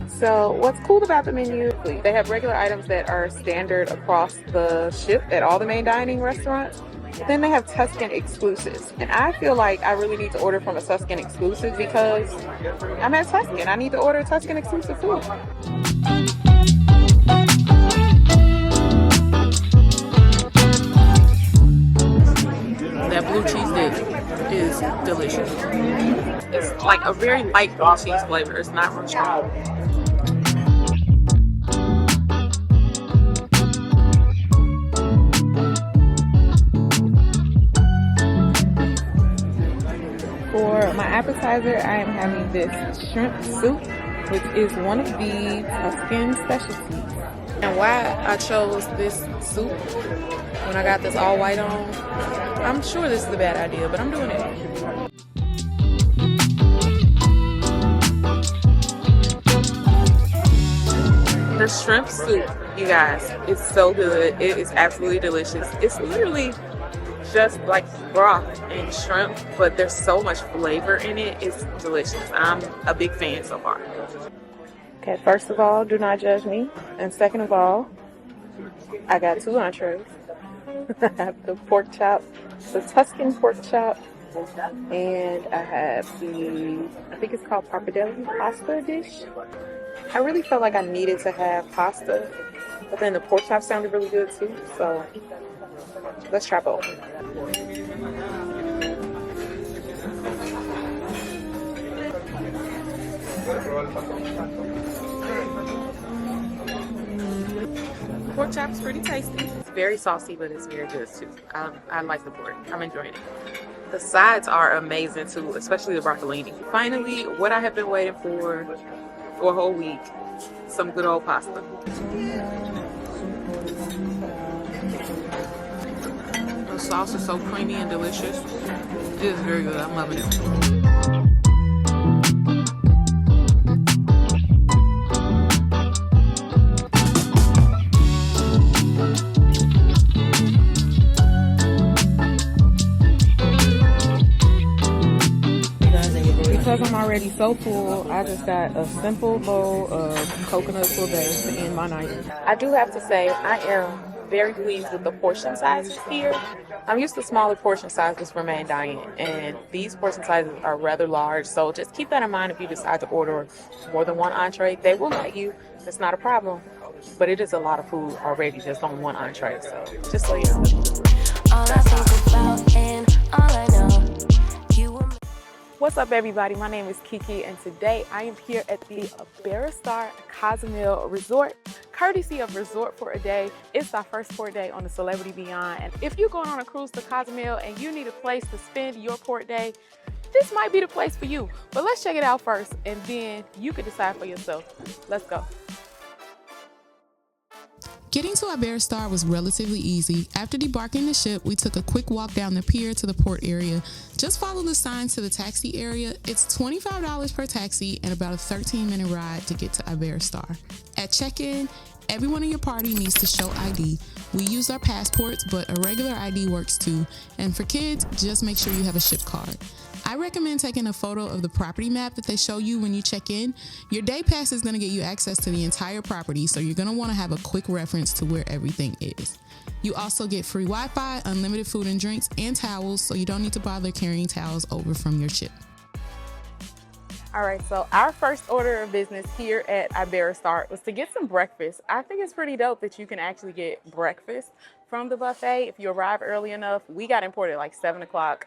So what's cool about the menu, they have regular items that are standard across the ship at all the main dining restaurants. But then they have Tuscan exclusives. And I feel like I really need to order from a Tuscan exclusive because I'm at Tuscan. I need to order Tuscan exclusive food. That blue cheese dip is delicious. It's like a very light blue cheese flavor. It's not real strong. For my appetizer, I am having this shrimp soup, which is one of the Tuscan specialties. And why I chose this soup when I got this all white on, I'm sure this is a bad idea, but I'm doing it. The shrimp soup, you guys, it's so good. It is absolutely delicious. It's literally just like broth and shrimp, but there's so much flavor in it. It's delicious. I'm a big fan so far. Okay, first of all, do not judge me. And second of all, I got 2 entrees. I have the pork chop, the Tuscan pork chop, and I have the, I think it's called pappardelle pasta dish. I really felt like I needed to have pasta, but then the pork chop sounded really good too, so let's try both. Pork chop's pretty tasty. It's very saucy, but it's very good too. I like the pork. I'm enjoying it. The sides are amazing too, especially the broccolini. Finally, what I have been waiting for a whole week, some good old pasta. The sauce is so creamy and delicious. It is very good. I'm loving it. Because I'm already so full, I just got a simple bowl of coconut sorbet to end my night. I do have to say, I am very pleased with the portion sizes here. I'm used to smaller portion sizes for main dining, and these portion sizes are rather large, so just keep that in mind if you decide to order more than one entree. They will let you, it's not a problem, but it is a lot of food already just on one entree, so just so you know. All I think about and all I know, you were. What's up, everybody? My name is KeKe, and today I am here at the Iberostar Cozumel Resort, courtesy of Resort for a Day. It's our first port day on the Celebrity Beyond, and if you're going on a cruise to Cozumel and you need a place to spend your port day, this might be the place for you. But let's check it out first, and then you can decide for yourself. Let's go. Getting to Iberostar was relatively easy. After debarking the ship, we took a quick walk down the pier to the port area. Just follow the signs to the taxi area. It's $25 per taxi and about a 13-minute ride to get to Iberostar. At check-in, everyone in your party needs to show ID. We used our passports, but a regular ID works too. And for kids, just make sure you have a ship card. I recommend taking a photo of the property map that they show you when you check in. Your day pass is going to get you access to the entire property, so you're going to want to have a quick reference to where everything is. You also get free Wi-Fi, unlimited food and drinks, and towels, so you don't need to bother carrying towels over from your ship. All right, so our first order of business here at Iberostar was to get some breakfast. I think it's pretty dope that you can actually get breakfast from the buffet if you arrive early enough. We got imported at like 7 o'clock.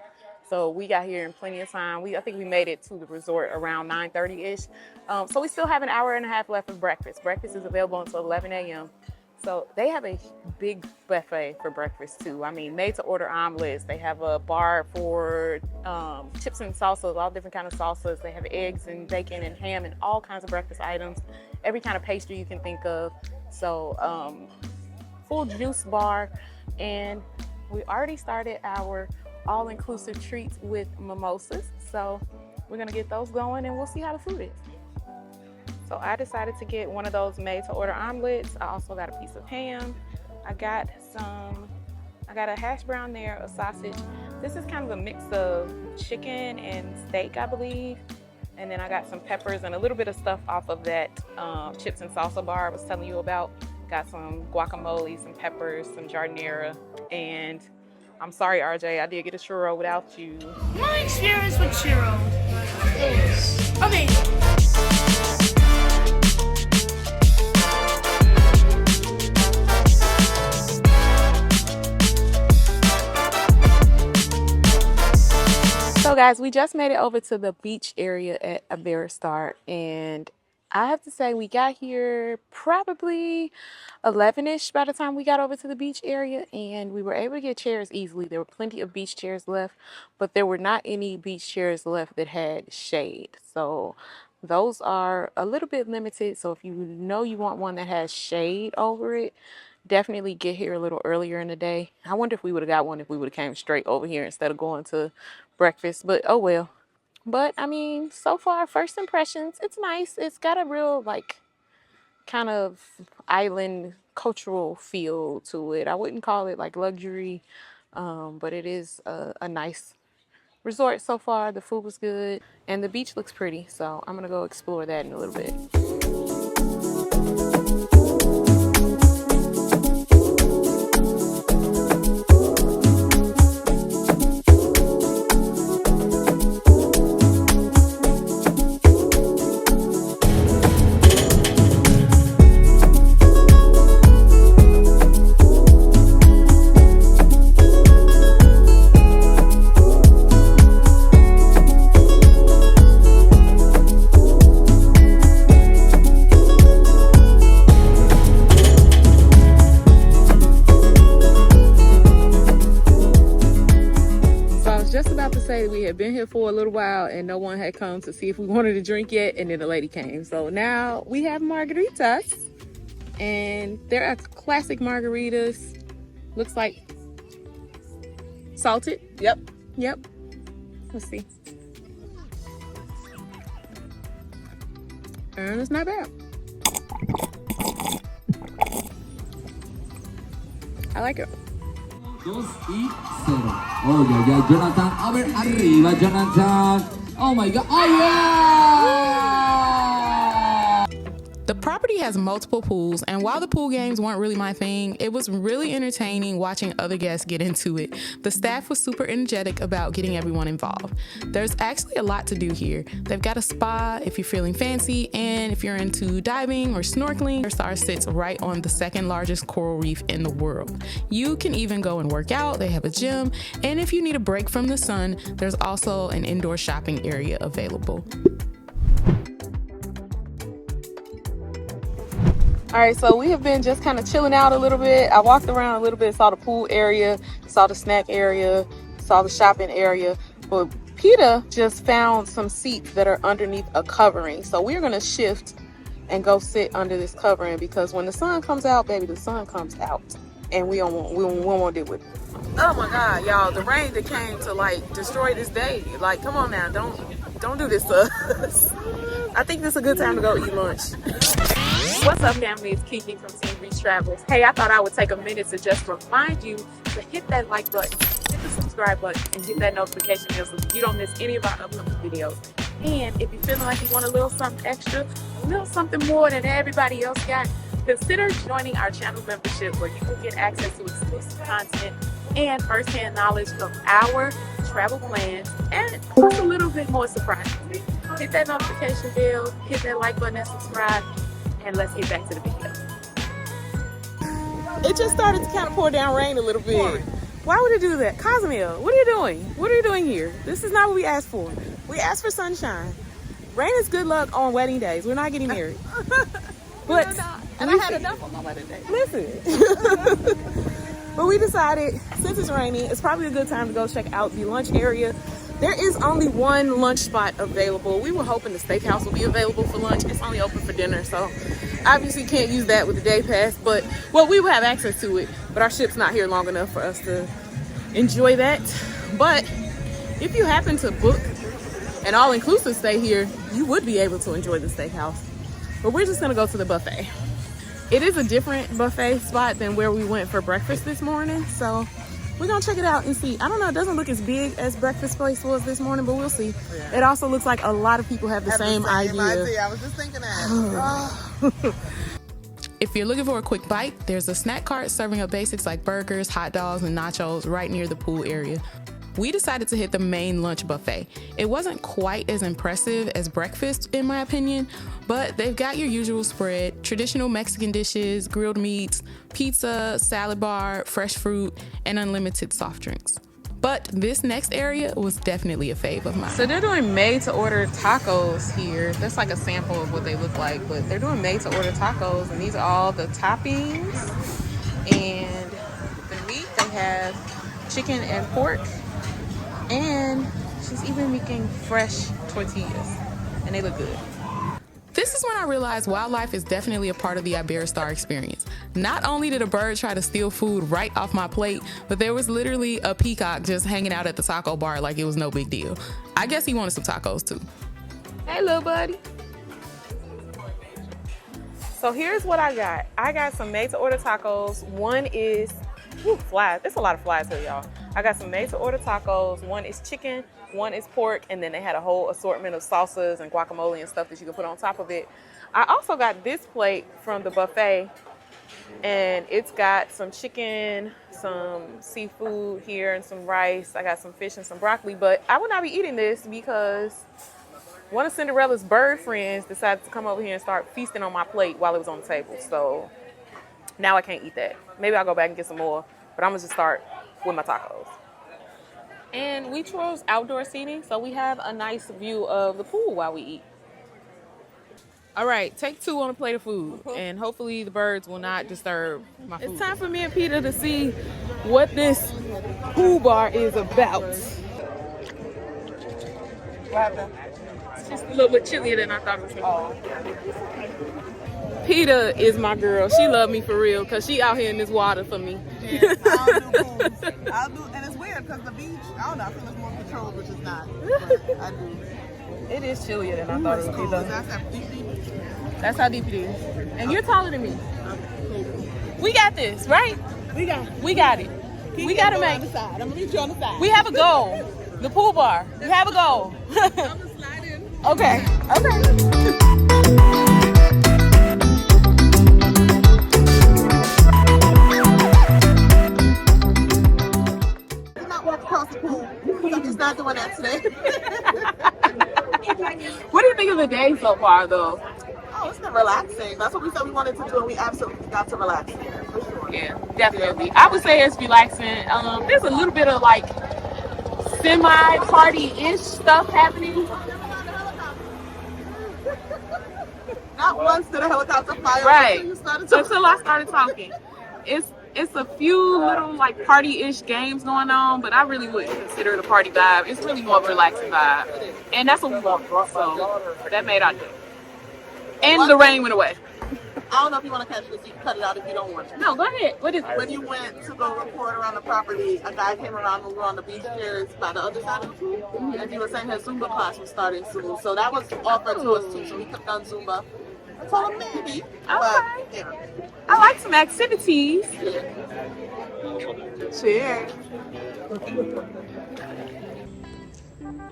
So we got here in plenty of time. I think we made it to the resort around 9:30-ish. So we still have an hour and a half left of breakfast. Breakfast is available until 11 a.m. So they have a big buffet for breakfast too. I mean, made to order omelets. They have a bar for chips and salsas, all different kinds of salsas. They have eggs and bacon and ham and all kinds of breakfast items. Every kind of pastry you can think of. So full juice bar. And we already started our all-inclusive treats with mimosas. So we're gonna get those going and we'll see how the food is. So I decided to get one of those made to order omelets. I also got a piece of ham. I got a hash brown there, a sausage. This is kind of a mix of chicken and steak, I believe. And then I got some peppers and a little bit of stuff off of that chips and salsa bar I was telling you about. Got some guacamole, some peppers, some jardinera, and I'm sorry, RJ, I did get a churro without you. My experience with churros is amazing. So guys, we just made it over to the beach area at Iberostar, and I have to say we got here probably 11-ish by the time we got over to the beach area, and we were able to get chairs easily. There were plenty of beach chairs left, but there were not any beach chairs left that had shade. So those are a little bit limited. So if you know you want one that has shade over it, definitely get here a little earlier in the day. I wonder if we would have got one if we would have came straight over here instead of going to breakfast, but oh well. But I mean, so far, first impressions, it's nice. It's got a real like kind of island cultural feel to it. I wouldn't call it like luxury, but it is a nice resort so far. The food was good and the beach looks pretty, so I'm gonna go explore that in a little bit. We had been here for a little while and no one had come to see if we wanted to drink yet, and then the lady came. So now we have margaritas, and they're classic margaritas. Looks like salted. Yep. Let's see. And it's not bad. I like it. 2-0. Oh yeah, yeah, Jonathan. A ver, arriba, Jonathan. Oh my God. Oh yeah! The property has multiple pools, and while the pool games weren't really my thing, it was really entertaining watching other guests get into it. The staff was super energetic about getting everyone involved. There's actually a lot to do here. They've got a spa if you're feeling fancy, and if you're into diving or snorkeling, Iberostar sits right on the second largest coral reef in the world. You can even go and work out. They have a gym, and if you need a break from the sun, there's also an indoor shopping area available. All right, so we have been just kind of chilling out a little bit. I walked around a little bit, saw the pool area, saw the snack area, saw the shopping area. But PETA just found some seats that are underneath a covering. So we're gonna shift and go sit under this covering, because when the sun comes out, baby, the sun comes out, and we won't deal with it. Oh my God, y'all, the rain that came to like destroy this day. Like, come on now, don't do this to us. I think this is a good time to go eat lunch. What's up, family? It's KeKe from Team Reese Travels. Hey, I thought I would take a minute to just remind you to hit that like button, hit the subscribe button, and hit that notification bell so you don't miss any of our upcoming videos. And if you're feeling like you want a little something extra, a little something more than everybody else got, consider joining our channel membership, where you will get access to exclusive content and first-hand knowledge of our travel plans, and plus a little bit more surprises. Hit that notification bell, hit that like button, and subscribe. And let's get back to the video. It just started to kind of pour down rain a little bit. Why would it do that? Cozumel, what are you doing? What are you doing here? This is not what we asked for. We asked for sunshine. Rain is good luck on wedding days. We're not getting married. But and I had enough on my wedding day. Listen. But we decided, since it's raining, it's probably a good time to go check out the lunch area. There is only one lunch spot available. We were hoping the steakhouse will be available for lunch. It's only open for dinner, so obviously can't use that with the day pass. But, well, we will have access to it, but our ship's not here long enough for us to enjoy that. But if you happen to book an all-inclusive stay here, you would be able to enjoy the steakhouse. But we're just gonna go to the buffet. It is a different buffet spot than where we went for breakfast this morning, so we're gonna check it out and see. I don't know, it doesn't look as big as breakfast place was this morning, but we'll see. Yeah. It also looks like a lot of people have the same idea. I was just thinking that. If you're looking for a quick bite, there's a snack cart serving up basics like burgers, hot dogs, and nachos right near the pool area. We decided to hit the main lunch buffet. It wasn't quite as impressive as breakfast, in my opinion, but they've got your usual spread, traditional Mexican dishes, grilled meats, pizza, salad bar, fresh fruit, and unlimited soft drinks. But this next area was definitely a fave of mine. So they're doing made-to-order tacos here. That's like a sample of what they look like, but they're doing made-to-order tacos, and these are all the toppings. And the meat, they have chicken and pork, and she's even making fresh tortillas, and they look good. This is when I realized wildlife is definitely a part of the Iberostar experience. Not only did a bird try to steal food right off my plate, but there was literally a peacock just hanging out at the taco bar like it was no big deal. I guess he wanted some tacos too. Hey, little buddy. So here's what I got. I got some made-to-order tacos. One is flies. It's a lot of flies here, y'all. I got some made-to-order tacos. One is chicken, one is pork, and then they had a whole assortment of salsas and guacamole and stuff that you can put on top of it. I also got this plate from the buffet, and it's got some chicken, some seafood here, and some rice. I got some fish and some broccoli, but I would not be eating this because one of Cinderella's bird friends decided to come over here and start feasting on my plate while it was on the table. So now I can't eat that. Maybe I'll go back and get some more, but I'm gonna just start with my tacos. And we chose outdoor seating, so we have a nice view of the pool while we eat. All right, take 2 on a plate of food, and hopefully the birds will not disturb my food. It's time for me and Peter to see what this pool bar is about. What happened? It's just a little bit chillier than I thought it was going to be. Peter is my girl. She love me for real because she out here in this water for me. Yeah, I'll do pools. And it's weird because the beach, I don't know, I feel it's more controlled, which is not. But I do. It is chillier than I thought it would be, though. That's how deep it is. That's how deep it is. And you're taller than me. We got this, right? We got it. We got it. We got to make it. I'm going to meet you on the side. We have a goal. The pool bar. We have a goal. I'm going to slide in. Okay. Okay. Across the pool. So he's not doing that today. What do you think of the day so far, though? Oh, it's been relaxing. That's what we said we wanted to do, and we absolutely got to relax here, for sure. Yeah, definitely. I would say it's relaxing. There's a little bit of like semi-party-ish stuff happening. Not once did a helicopter fire Right. until I started talking. It's a few little like party-ish games going on, but I really wouldn't consider it a party vibe. It's really more of a relaxing vibe. And that's what we want. So that made our day. And the rain went away. I don't know if you want to catch this. You can cut it out if you don't want to. No, go ahead. What is it? When you went to go report around the property, a guy came around when we were on the beach chairs by the other side of the pool, and he was saying his Zumba class was starting soon. So that was offered to us too. So we could have done Zumba. I told him maybe. But, yeah. I like some activities. Cheers.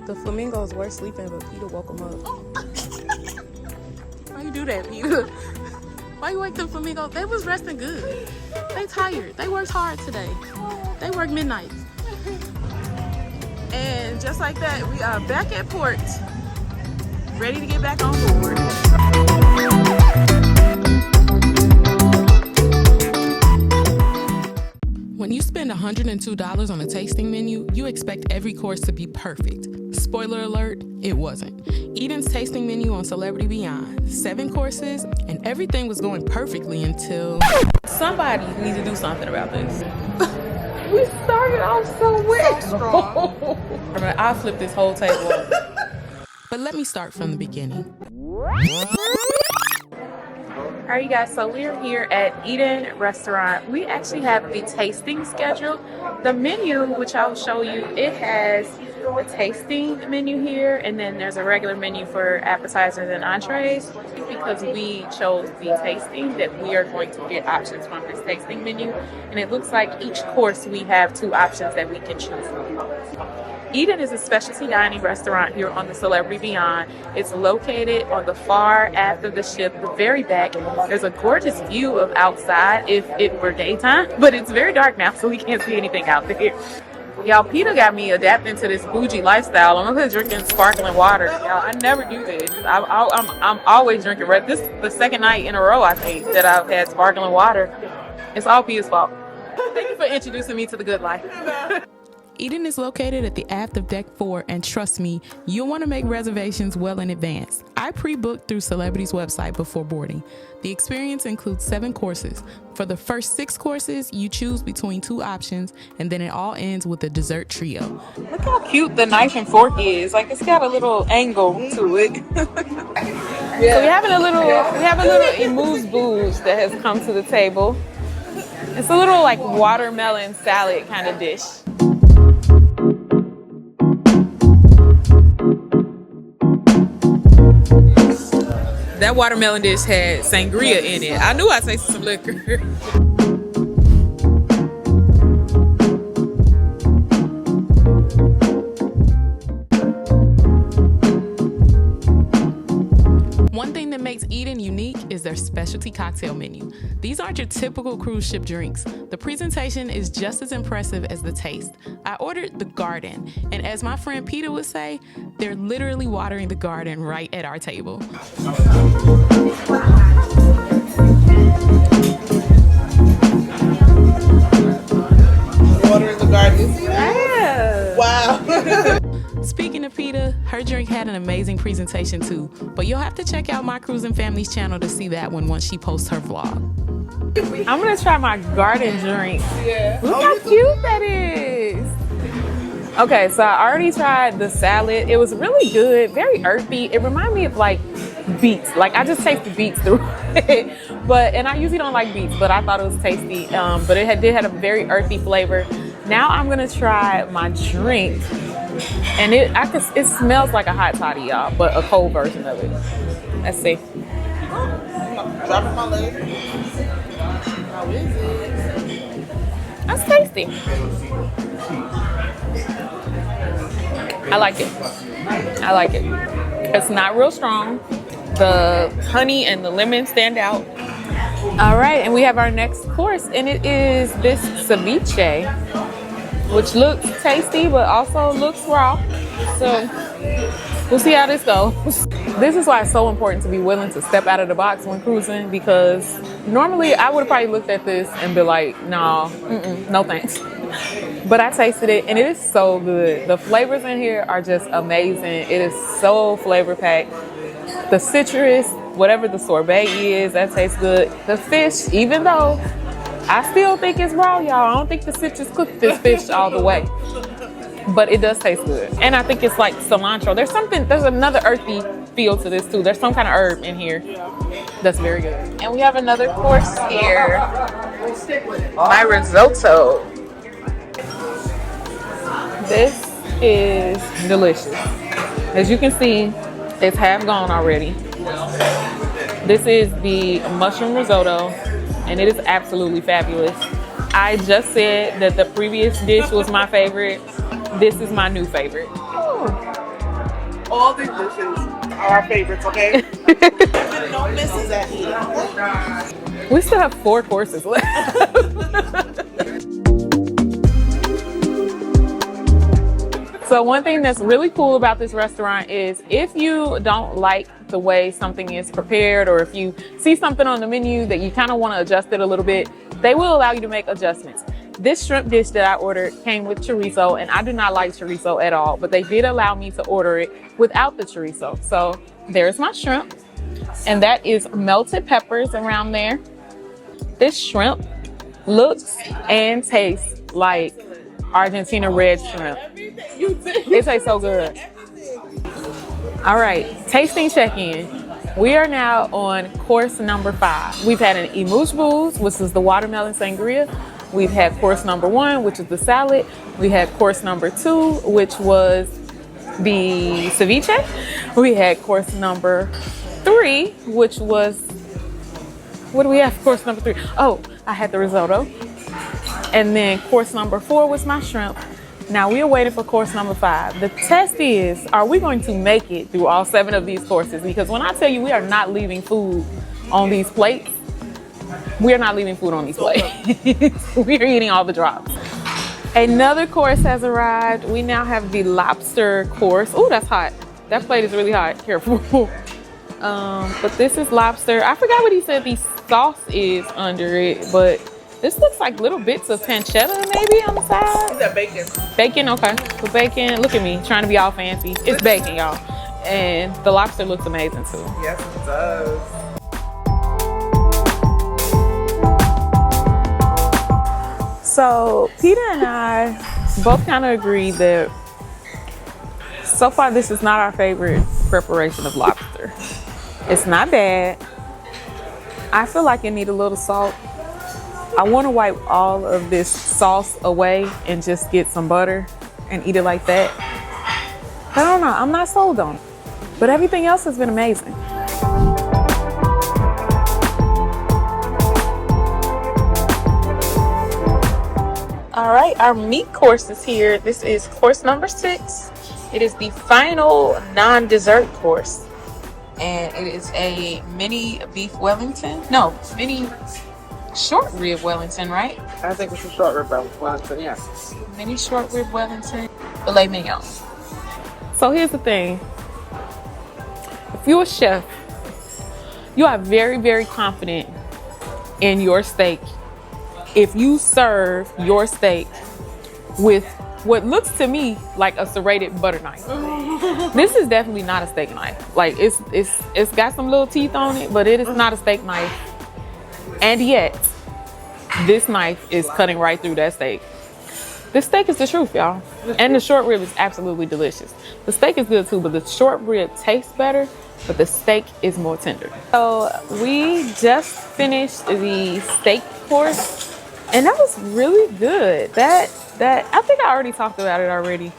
The flamingos were sleeping, but Peter woke them up. Why you do that, Peter? Why you wake the flamingos? They was resting good. They tired. They worked hard today. They worked midnight. And just like that, we are back at port, ready to get back on board. When you spend $102 on a tasting menu, you expect every course to be perfect. Spoiler alert, it wasn't. Eden's tasting menu on Celebrity Beyond, 7 courses, and everything was going perfectly until somebody needs to do something about this. We started off so well. I'll flip this whole table. But let me start from the beginning. All right, you guys, so we're here at Eden Restaurant. We actually have a tasting schedule. The menu, which I'll show you, it has a tasting menu here, and then there's a regular menu for appetizers and entrees. Because we chose the tasting, that we are going to get options from this tasting menu. And it looks like each course we have 2 options that we can choose from. Eden is a specialty dining restaurant here on the Celebrity Beyond. It's located on the far aft of the ship, the very back. There's a gorgeous view of outside if it were daytime, but it's very dark now, so we can't see anything out there. Y'all, Peter got me adapting to this bougie lifestyle. I'm over here drinking sparkling water. Y'all, I never do this. I'm always drinking red. This is the second night in a row, I think, that I've had sparkling water. It's all Peter's fault. Thank you for introducing me to the good life. Eden is located at the aft of Deck 4, and trust me, you'll want to make reservations well in advance. I pre-booked through Celebrity's website before boarding. The experience includes 7 courses. For the first 6 courses, you choose between 2 options, and then it all ends with a dessert trio. Look how cute the knife and fork is. Like, it's got a little angle to it. So we have a little amuse-bouche that has come to the table. It's a little like watermelon salad kind of dish. that watermelon dish had sangria in it. I knew I tasted some liquor. One thing that makes Eden unique is their specialty cocktail menu. These aren't your typical cruise ship drinks. The presentation is just as impressive as the taste. I ordered the garden, and as my friend Peter would say, they're literally watering the garden right at our table. Watering the garden, you see that? Yeah. Wow. Speaking of Peter, her drink had an amazing presentation too, but you'll have to check out my Cruising Family's channel to see that one once she posts her vlog. I'm gonna try my garden drink. Yeah. Look how cute that is. Okay, so I already tried the salad. It was really good, very earthy. It reminded me of like beets. Like I just tasted beets through it. And I usually don't like beets, but I thought it was tasty. But it did have a very earthy flavor. Now I'm gonna try my drink. And it smells like a hot toddy, y'all, but a cold version of it. Let's see. Dropping my leg. How is it? That's tasty. I like it. I like it. It's not real strong. The honey and the lemon stand out. All right, and we have our next course, and it is this ceviche, which looks tasty, but also looks raw. So we'll see how this goes. This is why it's so important to be willing to step out of the box when cruising, because normally I would have probably looked at this and be like, no, no thanks. But I tasted it and it is so good. The flavors in here are just amazing. It is so flavor packed. The citrus, whatever the sorbet is, that tastes good. The fish, even though I still think it's raw, y'all. I don't think the citrus cooked this fish all the way. But it does taste good. And I think it's like cilantro. There's another earthy feel to this too. There's some kind of herb in here that's very good. And we have another course here. My risotto. This is delicious. As you can see, it's half gone already. This is the mushroom risotto, and it is absolutely fabulous. I just said that the previous dish was my favorite. This is my new favorite. All these dishes are our favorites, okay? No misses at here. We still have 4 courses left. So one thing that's really cool about this restaurant is if you don't like the way something is prepared, or if you see something on the menu that you kind of want to adjust it a little bit, they will allow you to make adjustments. This shrimp dish that I ordered came with chorizo, and I do not like chorizo at all, but they did allow me to order it without the chorizo. So there's my shrimp, and that is melted peppers around there. This shrimp looks and tastes like Argentina red shrimp. It tastes so good. All right, tasting check-in. We are now on course number 5. We've had an emousse booze, which is the watermelon sangria. We've had course number 1, which is the salad. We had course number 2, which was the ceviche. We had course number 3, which was, what do we have for course number 3? Oh, I had the risotto. And then course number 4 was my shrimp. Now we are waiting for course number 5. The test is, are we going to make it through all 7 of these courses? Because when I tell you we are not leaving food on these plates, we are not leaving food on these plates. We are eating all the drops. Another course has arrived. We now have the lobster course. Oh, that's hot. That plate is really hot. Careful. But this is lobster. I forgot what he said the sauce is under it, but this looks like little bits of pancetta maybe on the side. Is that bacon? Bacon, okay. So bacon, look at me, trying to be all fancy. It's bacon, y'all. And the lobster looks amazing too. Yes, it does. So Peter and I both kind of agreed that so far this is not our favorite preparation of lobster. It's not bad. I feel like it needs a little salt. I want to wipe all of this sauce away and just get some butter and eat it like that. I don't know, I'm not sold on it. But everything else has been amazing. All right, our meat course is here. This is course number 6. It is the final non-dessert course. And it is a mini beef Wellington. No, mini short rib Wellington, right? I think it's a short rib Wellington, yeah. Mini short rib Wellington, filet mignon. So here's the thing. If you're a chef, you are very, very confident in your steak if you serve your steak with what looks to me like a serrated butter knife. This is definitely not a steak knife. Like it's got some little teeth on it, but it is not a steak knife. And yet, this knife is cutting right through that steak. This steak is the truth, y'all. And the short rib is absolutely delicious. The steak is good too, but the short rib tastes better, but the steak is more tender. So we just finished the steak course, and that was really good. That I think I already talked about it already.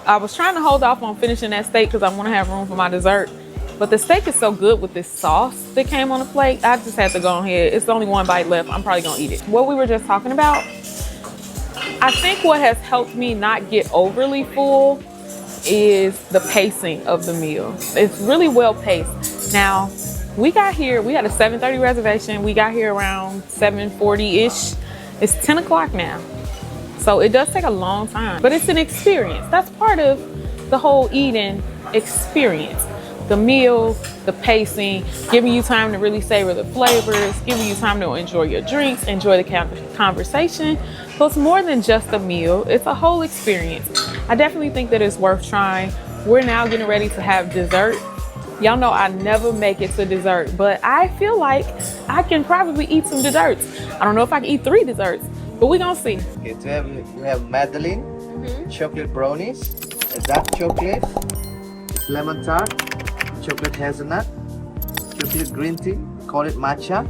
I was trying to hold off on finishing that steak because I want to have room for my dessert. But the steak is so good with this sauce that came on the plate. I just had to go ahead. It's only one bite left. I'm probably gonna eat it. What we were just talking about, I think what has helped me not get overly full is the pacing of the meal. It's really well paced. Now, we got here, we had a 7:30 reservation. We got here around 7:40-ish. It's 10 o'clock now. So it does take a long time, but it's an experience. That's part of the whole eating experience. The meal, the pacing, giving you time to really savor the flavors, giving you time to enjoy your drinks, enjoy the conversation. So it's more than just a meal, it's a whole experience. I definitely think that it's worth trying. We're now getting ready to have dessert. Y'all know I never make it to dessert, but I feel like I can probably eat some desserts. I don't know if I can eat 3 desserts, but we're gonna see. Okay, we have Madeleine, chocolate brownies, dark chocolate, lemon tart, chocolate hazelnut, chocolate green tea, call it matcha,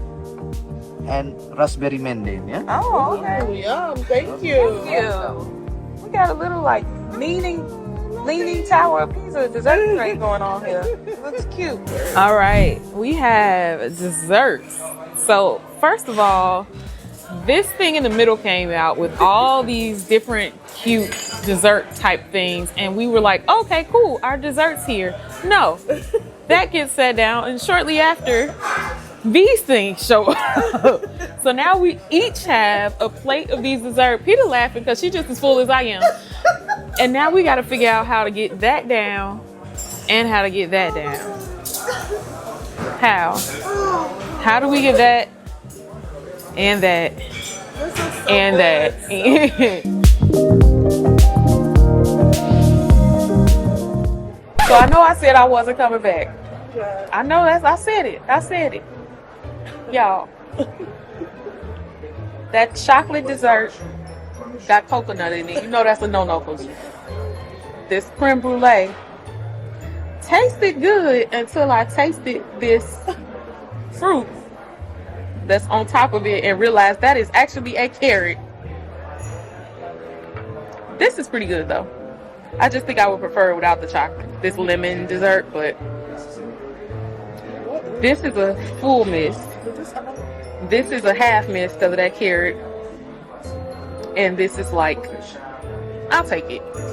and raspberry mendane, yeah? Oh, okay. Oh, yum, thank you. Thank you. We got a little like leaning tower of Pisa dessert tray going on here. It looks cute. All right, we have desserts. So first of all, this thing in the middle came out with all these different cute dessert type things, and we were like, okay, cool, our dessert's here. No, that gets set down, and shortly after, these things show up. So now we each have a plate of these desserts. Peter laughing because she's just as full as I am. And now we got to figure out how to get that down and how to get that down. How do we get that and that and that? So I know I said I wasn't coming back. I know I said it. Y'all, that chocolate dessert got coconut in it. You know that's a no-no for me. This creme brulee tasted good until I tasted this fruit that's on top of it and realized that is actually a carrot. This is pretty good though. I just think I would prefer it without the chocolate. This lemon dessert, but this is a full miss. This is a half miss because of that carrot. And this is like, I'll take it. It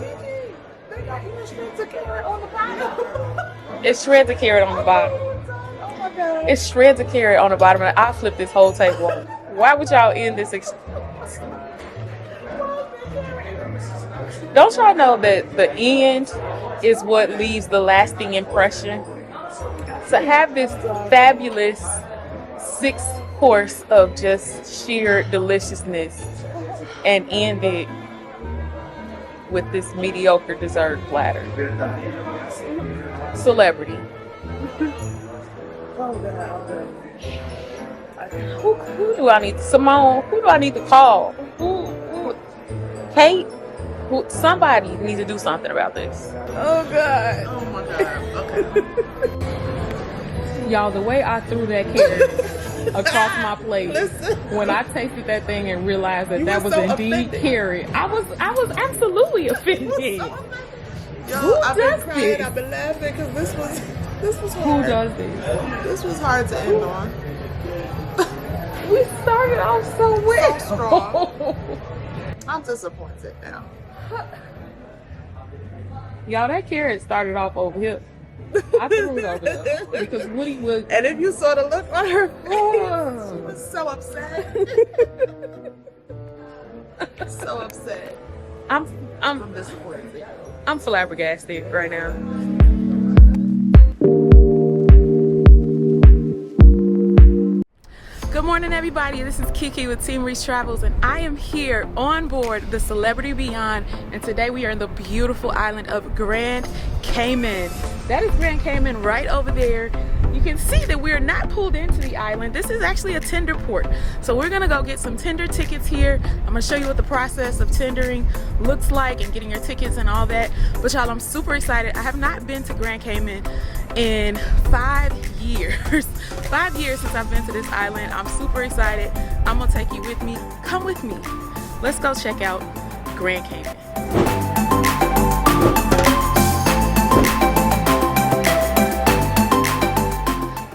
shreds a carrot on the bottom. It shreds a carrot on the bottom. And I'll flip this whole table. Why would y'all end this? Don't y'all know that the end is what leaves the lasting impression? To have this fabulous 6 course of just sheer deliciousness and end it with this mediocre dessert platter. Celebrity. Who do I need? Simone, who do I need to call? Who? Kate? Somebody needs to do something about this. Oh God. Oh my God. Okay. Y'all, the way I threw that carrot across my plate, when I tasted that thing and realized that that was indeed carrot, I was absolutely offended. I've been crying, I've been laughing because this was hard. Who does this? This was hard to end on. We started off so well. So strong. I'm disappointed now. Y'all, that carrot started off over here. I threw it over there because Woody was. And if you saw the look on her face, she was so upset. So upset. I'm disappointed. I'm flabbergasted right now. Good morning, everybody. This is KeKe with Team Reese Travels, and I am here on board the Celebrity Beyond, and today we are in the beautiful island of Grand Cayman. That is Grand Cayman right over there. You can see that we're not pulled into the island. This is actually a tender port. So we're gonna go get some tender tickets here. I'm gonna show you what the process of tendering looks like and getting your tickets and all that. But y'all, I'm super excited. I have not been to Grand Cayman in 5 years. 5 years since I've been to this island. I'm super excited. I'm gonna take you with me. Come with me. Let's go check out Grand Cayman.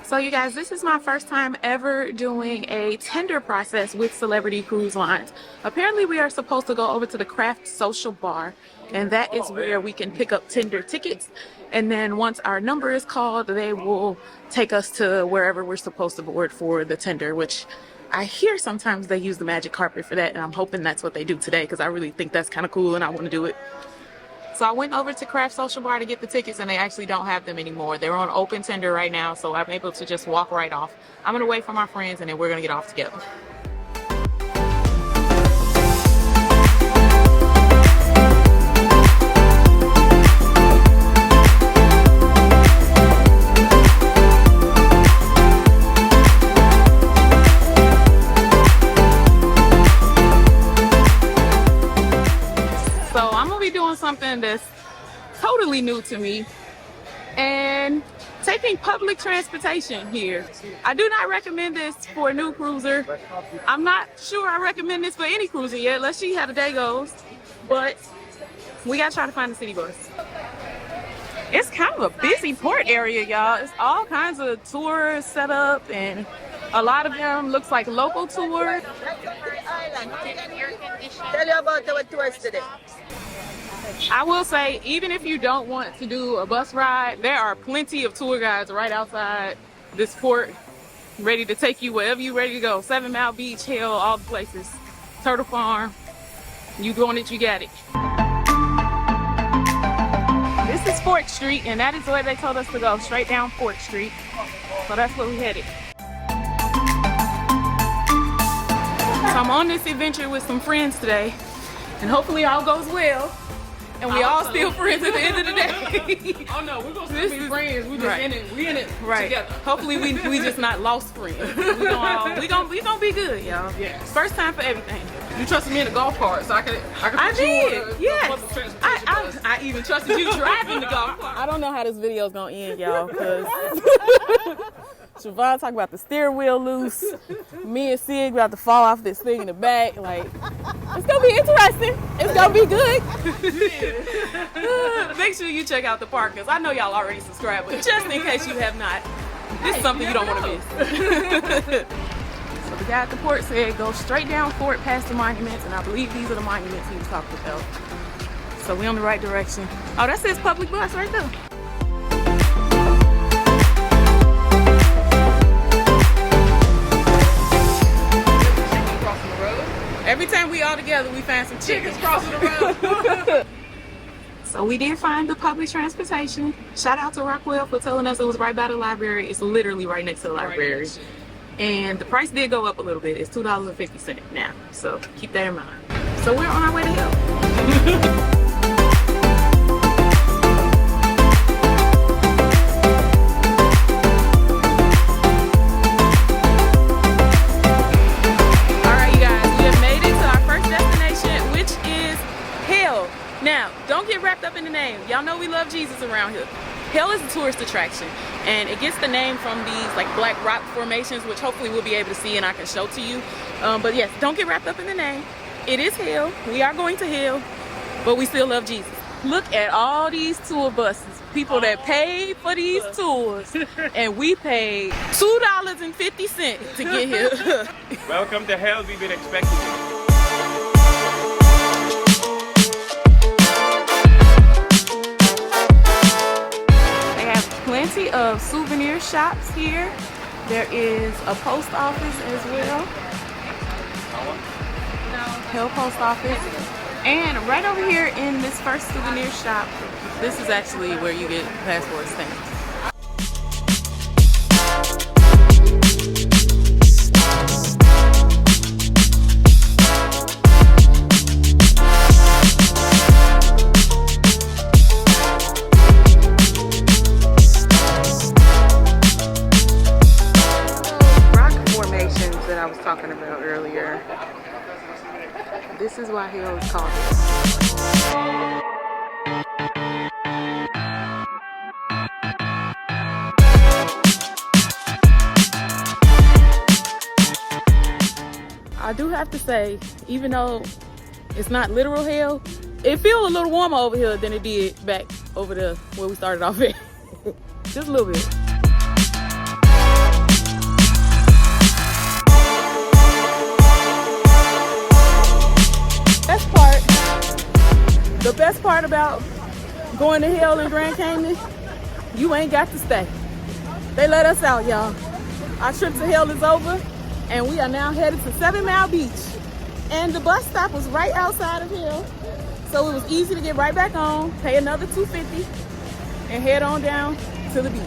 So you guys, this is my first time ever doing a tender process with Celebrity Cruise Lines. Apparently we are supposed to go over to the Craft Social Bar, and that is where we can pick up tender tickets. And then once our number is called, they will take us to wherever we're supposed to board for the tender, which I hear sometimes they use the magic carpet for that, and I'm hoping that's what they do today because I really think that's kind of cool and I want to do it. So I went over to Craft Social Bar to get the tickets, and they actually don't have them anymore. They're on open tender right now, so I'm able to just walk right off. I'm gonna wait for my friends, and then we're gonna get off together. So I'm gonna be doing something that's totally new to me and taking public transportation here. I do not recommend this for a new cruiser. I'm not sure I recommend this for any cruiser yet. Let's see how the day goes. But we gotta try to find the city bus. It's kind of a busy port area, y'all. It's all kinds of tours set up, and a lot of them looks like local tours. Tell you about our tours today. I will say, even if you don't want to do a bus ride, there are plenty of tour guides right outside this port ready to take you wherever you're ready to go. 7 Mile Beach, Hill, all the places. Turtle Farm. You want it, you got it. This is 4th Street, and that is where they told us to go, straight down 4th Street. So that's where we headed. So I'm on this adventure with some friends today, and hopefully all goes well. And we all still friends at the end of the day. Oh no, we're gonna still be friends. We just in it together. Hopefully we just not lost friends. We gonna be good, y'all. Yes. First time for everything. You trusted me in the golf cart, so I could put you on the public transportation bus. I even trusted you driving the golf cart. I don't know how this video's gonna end, y'all, because Siobhan talking about the steering wheel loose. Me and Sig about to fall off this thing in the back. Like, it's gonna be interesting. It's gonna be good. Make sure you check out the park, because I know y'all already subscribed, but just in case you have not, this is something you don't want to miss. So the guy at the port said go straight down Fort past the monuments, and I believe these are the monuments he was talking about. So we're on the right direction. Oh, that says public bus right there. Every time we all together, we find some chickens crossing the road. So we did find the public transportation. Shout out to Rockwell for telling us it was right by the library. It's literally right next to the library. And the price did go up a little bit. It's $2.50 now. So keep that in mind. So we're on our way to hell. Now, don't get wrapped up in the name. Y'all know we love Jesus around here. Hell is a tourist attraction, and it gets the name from these like black rock formations, which hopefully we'll be able to see and I can show to you. But yes, don't get wrapped up in the name. It is hell. We are going to hell, but we still love Jesus. Look at all these tour buses. People that paid for these tours, and we paid $2.50 to get here. Welcome to hell. We've been expecting you. plenty of souvenir shops here. There is a post office as well. Hill Post Office. And right over here in this first souvenir shop, this is actually where you get passport stamps. That I was talking about earlier. This is why Hill is called this. I do have to say, even though it's not literal hell, it feels a little warmer over here than it did back over there where we started off at. Just a little bit. The best part about going to Hell in Grand Cayman, you ain't got to stay. They let us out, y'all. Our trip to Hell is over, and we are now headed to 7 Mile Beach. And the bus stop was right outside of Hell, so it was easy to get right back on, pay another $2.50, and head on down to the beach.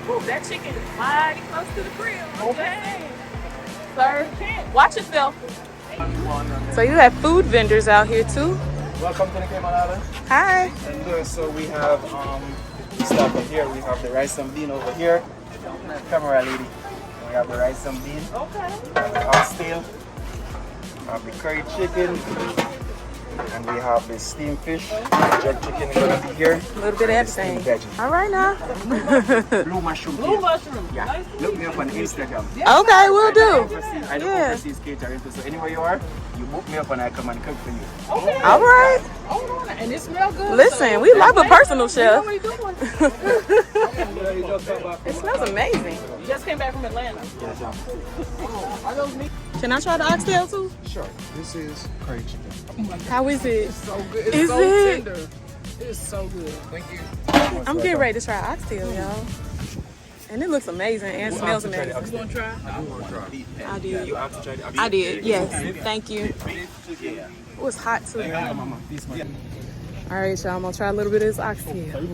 Ooh, that chicken is mighty close to the grill. Okay. Sir, watch yourself. So you have food vendors out here too. Welcome to the Cayman Islands. Hi. And so we have stuff over here. We have the rice and bean over here. Camera lady. We have the rice and bean. Okay. We have the oxtail. We have the curry chicken. And we have the steamed fish. Jerk chicken is gonna be here. A little bit of everything. All right now. Blue mushroom. Blue mushroom. Yeah. Nice. Look me up on Instagram. Okay, we'll do. I don't overseas catering too. So anywhere you are, you book me up and I come and cook for you. Okay. All right. And it smells good. Listen, we love a personal chef. You know what It smells amazing. You just came back from Atlanta. Yes, Can I try the oxtail too? Sure. This is curry chicken. How is it? It's so good. It's Is so it? tender. It's so good. Thank you. I'm getting ready to try oxtail, y'all. And it looks amazing and smells amazing. You gonna try? I did. You have to try the I did, yes. Thank you. It was hot too. All right, y'all, I'm gonna try a little bit of this oxtail.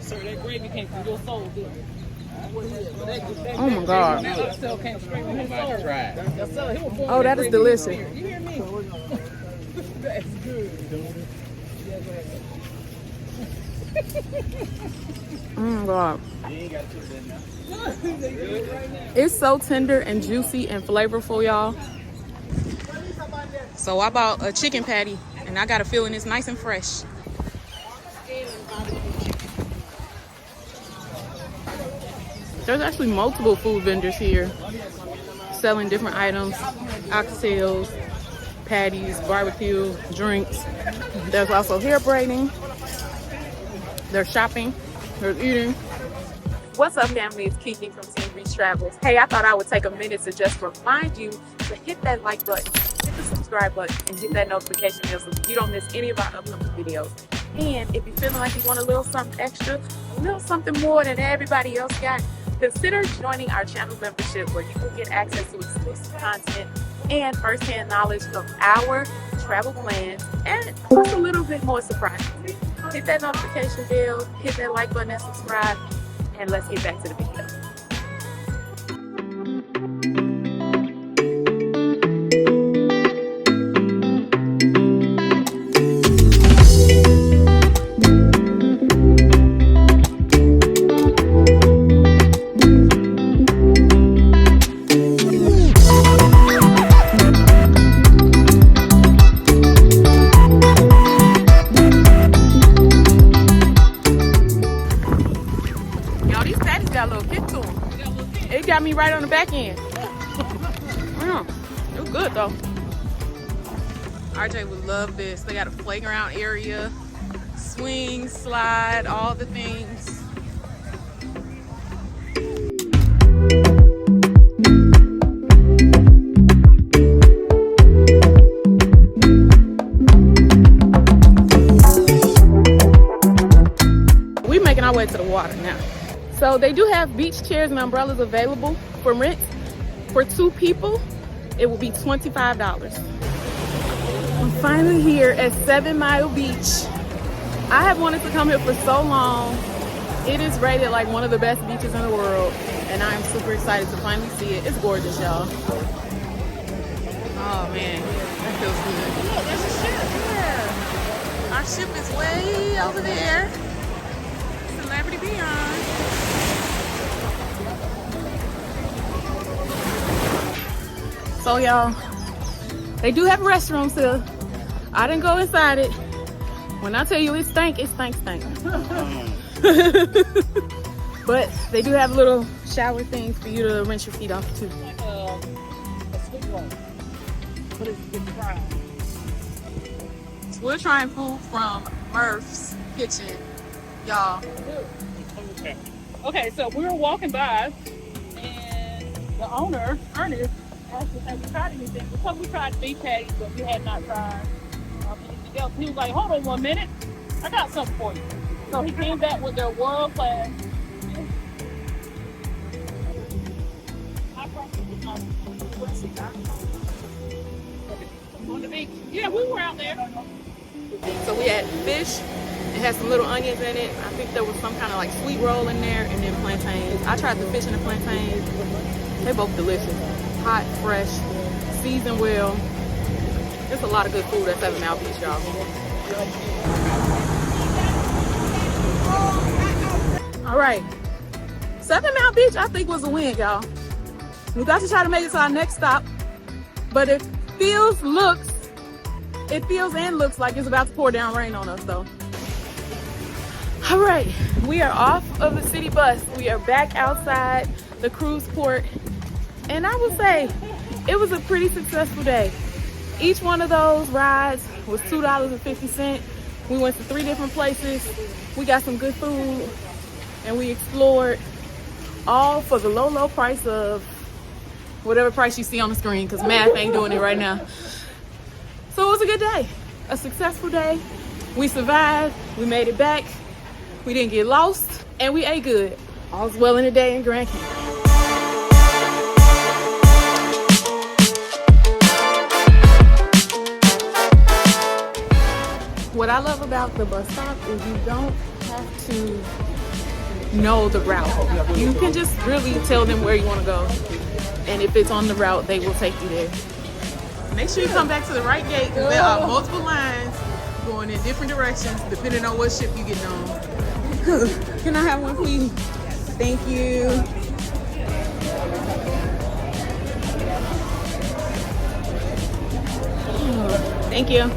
Sir, that gravy came from your soul, good. Oh my God. That oxtail came straight from his soul. Yes, sir. He was born Oh, that is delicious. You hear me? That's good. Oh my God. It's so tender and juicy and flavorful, y'all. So I bought a chicken patty, and I got a feeling it's nice and fresh. There's actually multiple food vendors here selling different items, oxtails, patties, barbecue, drinks. There's also hair braiding. There's shopping. There's eating. What's up, family? It's KeKe from Team Reese Travels. Hey, I thought I would take a minute to just remind you to hit that like button, hit the subscribe button, and hit that notification bell so you don't miss any of our upcoming videos. And if you're feeling like you want a little something extra, a little something more than everybody else got, consider joining our channel membership where you can get access to exclusive content and first-hand knowledge of our travel plans and just a little bit more surprises. Hit that notification bell, hit that like button and subscribe, and let's get back to the video. Got me right on the back end. It was good though. RJ would love this. They got a playground area, swing, slide, all the things. We making our way to the water now. So they do have beach chairs and umbrellas available for rent. For 2 people, it will be $25. I'm finally here at 7 Mile Beach. I have wanted to come here for so long. It is rated like one of the best beaches in the world, and I am super excited to finally see it. It's gorgeous, y'all. Oh man, that feels good. Look, there's a ship. Yeah. Our ship is way over there. Celebrity Beyond. So y'all, they do have restrooms here. I didn't go inside it. When I tell you it stank, it stank. But they do have little shower things for you to rinse your feet off too. Like a sweet roll. But it's fried. We're trying food from Murph's Kitchen, y'all. Okay, so we were walking by, and the owner, Ernest, asked us have we tried anything. Because we tried beef patties, but we had not tried anything else. He was like, hold on 1 minute, I got something for you. So he came back with their world-class on the beach. Yeah, we were out there. So we had fish. It had some little onions in it. I think there was some kind of like sweet roll in there, and then plantains. I tried the fish and the plantains. They're both delicious. Hot, fresh, seasoned well. There's a lot of good food at 7 Mile Beach, y'all. All right, 7 Mile Beach, I think was a win, y'all. We got to try to make it to our next stop, but it feels and looks like it's about to pour down rain on us, though. All right, we are off of the city bus. We are back outside the cruise port, and I will say it was a pretty successful day. Each one of those rides was $2.50. We went to 3 different places. We got some good food, and we explored, all for the low price of whatever price you see on the screen, because math ain't doing it right now. So it was a good day, a successful day. We survived, we made it back, we didn't get lost, and we ate good. All's well in the day in Grand Cayman. What I love about the bus stop is you don't have to know the route. You can just really tell them where you want to go. And if it's on the route, they will take you there. Make sure you come back to the right gate, because there are multiple lines going in different directions depending on what ship you get on. Can I have one, please? Thank you. Thank you.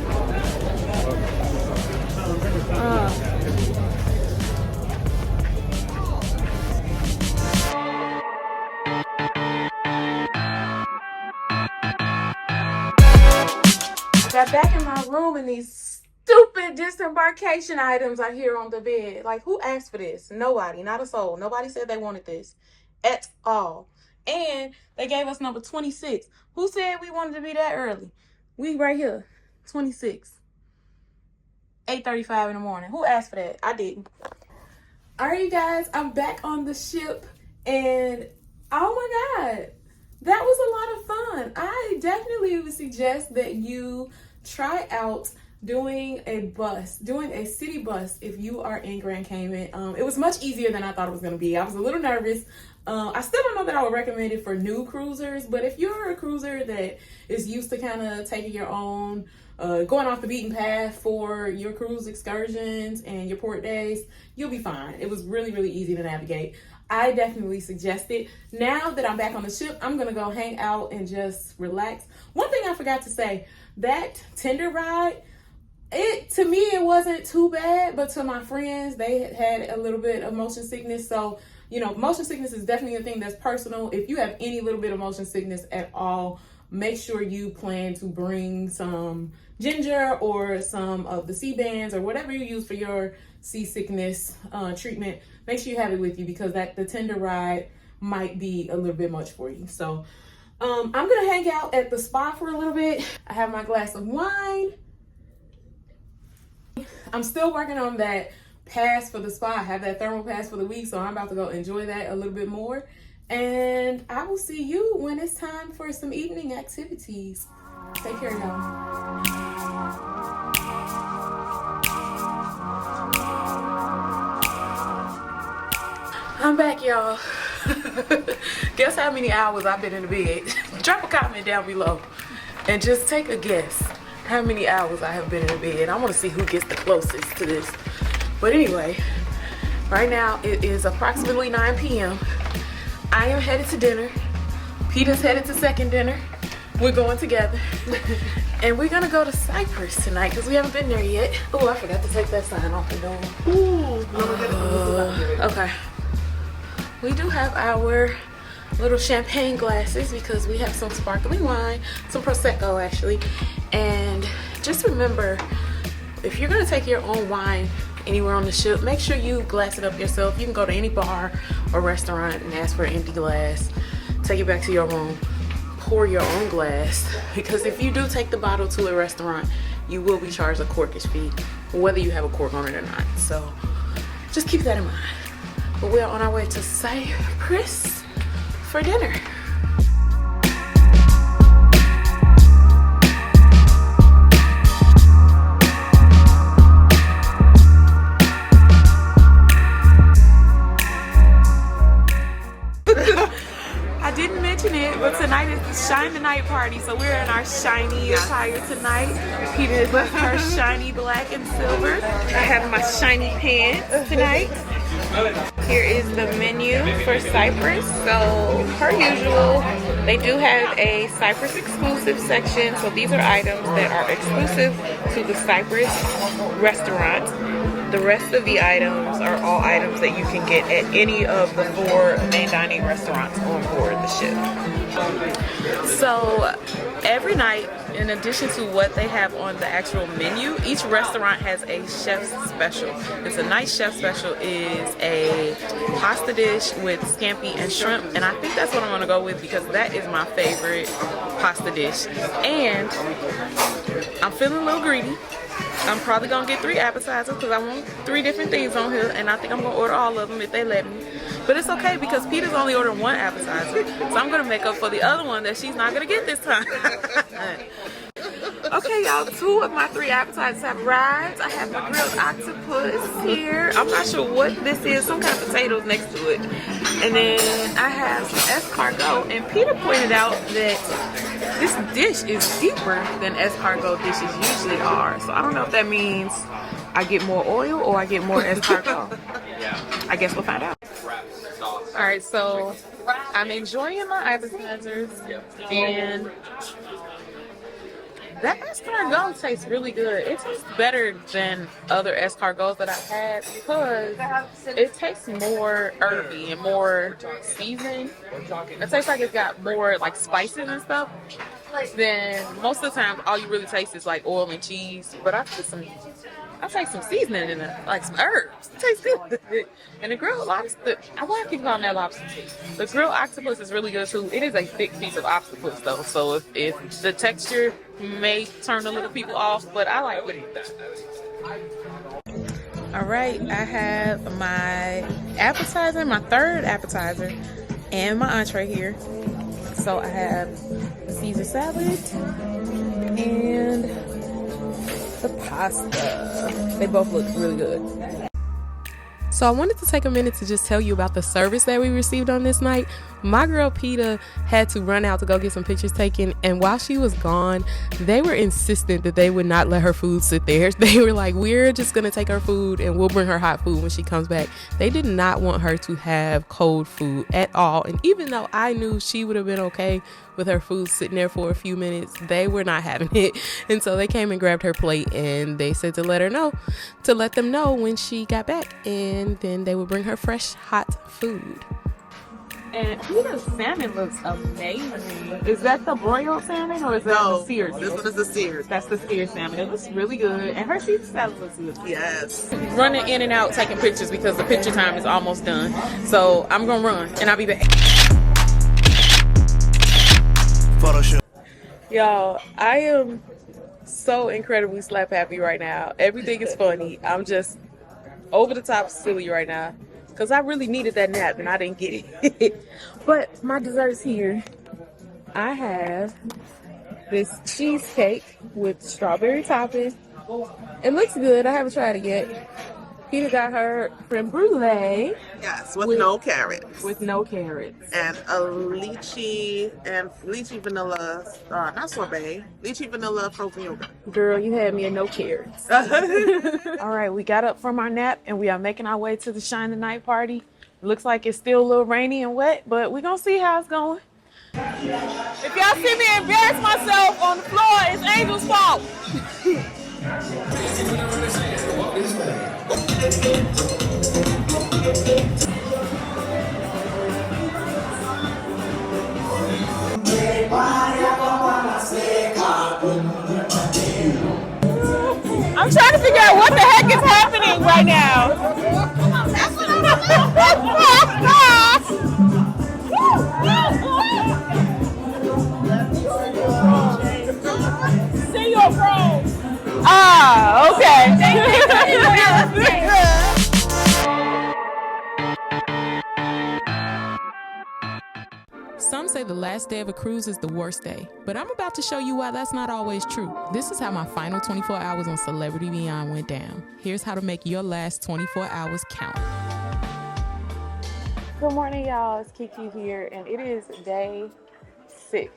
Got back in my room and these stupid disembarkation items are here on the bed. Like, who asked for this? Nobody, not a soul. Nobody said they wanted this at all. And they gave us number 26. Who said we wanted to be that early? We right here, 26. 8:35 in the morning. Who asked for that? I didn't. All right, you guys, I'm back on the ship, and oh my God, that was a lot of fun. I definitely would suggest that you try out doing a city bus if you are in Grand Cayman. It was much easier than I thought it was going to be. I was a little nervous. I still don't know that I would recommend it for new cruisers, but if you're a cruiser that is used to kind of taking your own, going off the beaten path for your cruise excursions and your port days, you'll be fine. It was really, really easy to navigate. I definitely suggest it. Now that I'm back on the ship, I'm gonna go hang out and just relax. One thing I forgot to say, that Tinder ride, to me it wasn't too bad, but to my friends, they had a little bit of motion sickness. So, you know, motion sickness is definitely a thing that's personal. If you have any little bit of motion sickness at all, make sure you plan to bring some ginger or some of the sea bands or whatever you use for your seasickness treatment. Make sure you have it with you, because the Tinder ride might be a little bit much for you. So I'm gonna hang out at the spa for a little bit. I have my glass of wine. I'm still working on that pass for the spa. I have that thermal pass for the week, so I'm about to go enjoy that a little bit more. And I will see you when it's time for some evening activities. Take care, y'all. I'm back, y'all. Guess how many hours I've been in the bed? Drop a comment down below and just take a guess how many hours I have been in the bed. I want to see who gets the closest to this. But anyway, right now it is approximately 9 p.m. I am headed to dinner. Peter's headed to second dinner. We're going together. And we're gonna go to Cyprus tonight because we haven't been there yet. Oh, I forgot to take that sign off the door. Okay. We do have our little champagne glasses because we have some sparkling wine, some Prosecco actually. And just remember, if you're gonna take your own wine anywhere on the ship, make sure you glass it up yourself. You can go to any bar or restaurant and ask for an empty glass. Take it back to your room, pour your own glass, because if you do take the bottle to a restaurant, you will be charged a corkage fee, whether you have a cork on it or not. So just keep that in mind. But we're on our way to Cyprus for dinner. I didn't mention it, but tonight is the Shine the Night party, so we're in our shiny attire tonight. Peter is with her shiny black and silver. I have my shiny pants tonight. Here is the menu for Cyprus. So, per usual, they do have a Cyprus exclusive section. So these are items that are exclusive to the Cyprus restaurant. The rest of the items are all items that you can get at any of the 4 main dining restaurants on board the ship. So every night, in addition to what they have on the actual menu, each restaurant has a chef's special. It's a nice chef special is a pasta dish with scampi and shrimp, and I think that's what I'm gonna go with because that is my favorite pasta dish. And I'm feeling a little greedy. I'm probably gonna get 3 appetizers because I want 3 different things on here, and I think I'm gonna order all of them if they let me. But it's okay because Peter's only ordering 1 appetizer, so I'm gonna make up for the other one that she's not gonna get this time. Okay, y'all, 2 of my 3 appetizers have arrived. I have my grilled octopus here. I'm not sure what this is, some kind of potatoes next to it. And then I have some escargot, and Peter pointed out that this dish is deeper than escargot dishes usually are. So I don't know if that means I get more oil or I get more escargot. I guess we'll find out. All right, so I'm enjoying my appetizers, and that escargot tastes really good. It tastes better than other escargots that I've had because it tastes more herby and more seasoned. It tastes like it's got more like spices and stuff. Then most of the time, all you really taste is like oil and cheese. But I taste some seasoning in it, like some herbs. It tastes good. And the grilled lobster, I want to keep calling that lobster. The grilled octopus is really good too. It is a thick piece of octopus though, so if the texture may turn a little people off, but I like it. All right, I have my appetizer, my 3rd appetizer, and my entree here. So I have Caesar salad and the pasta. They both look really good. So I wanted to take a minute to just tell you about the service that we received on this night. My girl Peta had to run out to go get some pictures taken, and while she was gone, they were insistent that they would not let her food sit there. They were like, we're just gonna take her food and we'll bring her hot food when she comes back. They did not want her to have cold food at all, and even though I knew she would have been okay with her food sitting there for a few minutes, they were not having it. And so they came and grabbed her plate, and they said to let them know when she got back, and then they would bring her fresh hot food. And Peter's salmon looks amazing. Is that the broiled salmon or is that the seared? This one is the seared. That's the seared salmon. It looks really good. And her Caesar salad looks good. Yes. Running in and out taking pictures because the picture time is almost done. So I'm going to run and I'll be back. Y'all, I am so incredibly slap happy right now. Everything is funny. I'm just over the top silly right now because I really needed that nap and I didn't get it. But my dessert's here. I have this cheesecake with strawberry topping. It looks good. I haven't tried it yet. Peter got her creme brulee. Yes, with no carrots. With no carrots. And a lychee vanilla, not sorbet, lychee vanilla frozen yogurt. Girl, you had me at no carrots. All right, we got up from our nap and we are making our way to the Shine the Night party. It looks like it's still a little rainy and wet, but we're going to see how it's going. If y'all see me embarrass myself on the floor, it's Angel's fault. I'm trying to figure out what the heck is happening right now. See your bro. Ah, okay. Some say the last day of a cruise is the worst day, but I'm about to show you why that's not always true. This is how my final 24 hours on Celebrity Beyond went down. Here's how to make your last 24 hours count. Good morning, y'all. It's KeKe here, and it is day 6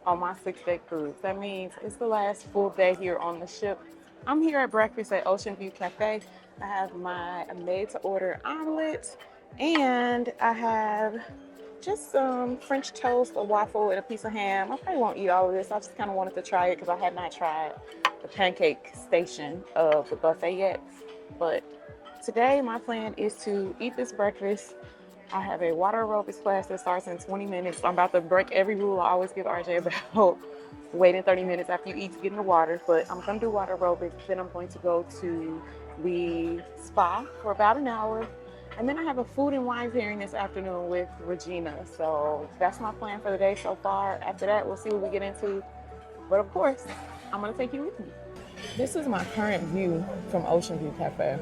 on my 6-day cruise. That means it's the last full day here on the ship. I'm here at breakfast at Ocean View Cafe. I have my made-to-order omelet, and I have just some French toast, a waffle, and a piece of ham. I probably won't eat all of this. I just kind of wanted to try it because I had not tried the pancake station of the buffet yet. But today, my plan is to eat this breakfast. I have a water aerobics class that starts in 20 minutes. I'm about to break every rule I always give RJ about waiting 30 minutes after you eat to get in the water. But I'm going to do water aerobics. Then I'm going to go to the spa for about an hour. And then I have a food and wine pairing this afternoon with Regina. So that's my plan for the day so far. After that, we'll see what we get into. But of course, I'm going to take you with me. This is my current view from Ocean View Cafe.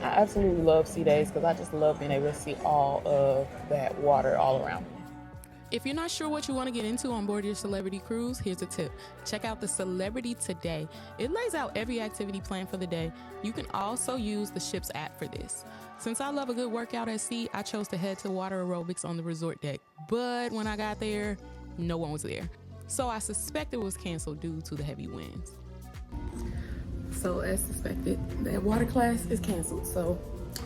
I absolutely love sea days because I just love being able to see all of that water all around me. If you're not sure what you want to get into on board your celebrity cruise, here's a tip. Check out the Celebrity Today. It lays out every activity planned for the day. You can also use the ship's app for this. Since I love a good workout at sea, I chose to head to water aerobics on the resort deck. But when I got there, no one was there. So I suspect it was canceled due to the heavy winds. So as suspected, that water class is canceled. So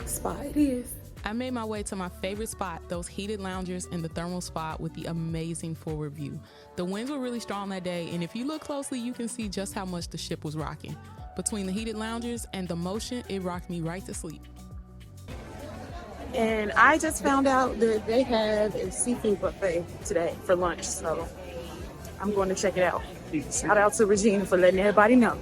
spa it is. I made my way to my favorite spot, those heated loungers in the thermal spot with the amazing forward view. The winds were really strong that day, and if you look closely, you can see just how much the ship was rocking. Between the heated loungers and the motion, it rocked me right to sleep. And I just found out that they have a seafood buffet today for lunch, so I'm going to check it out. Shout out to Regina for letting everybody know.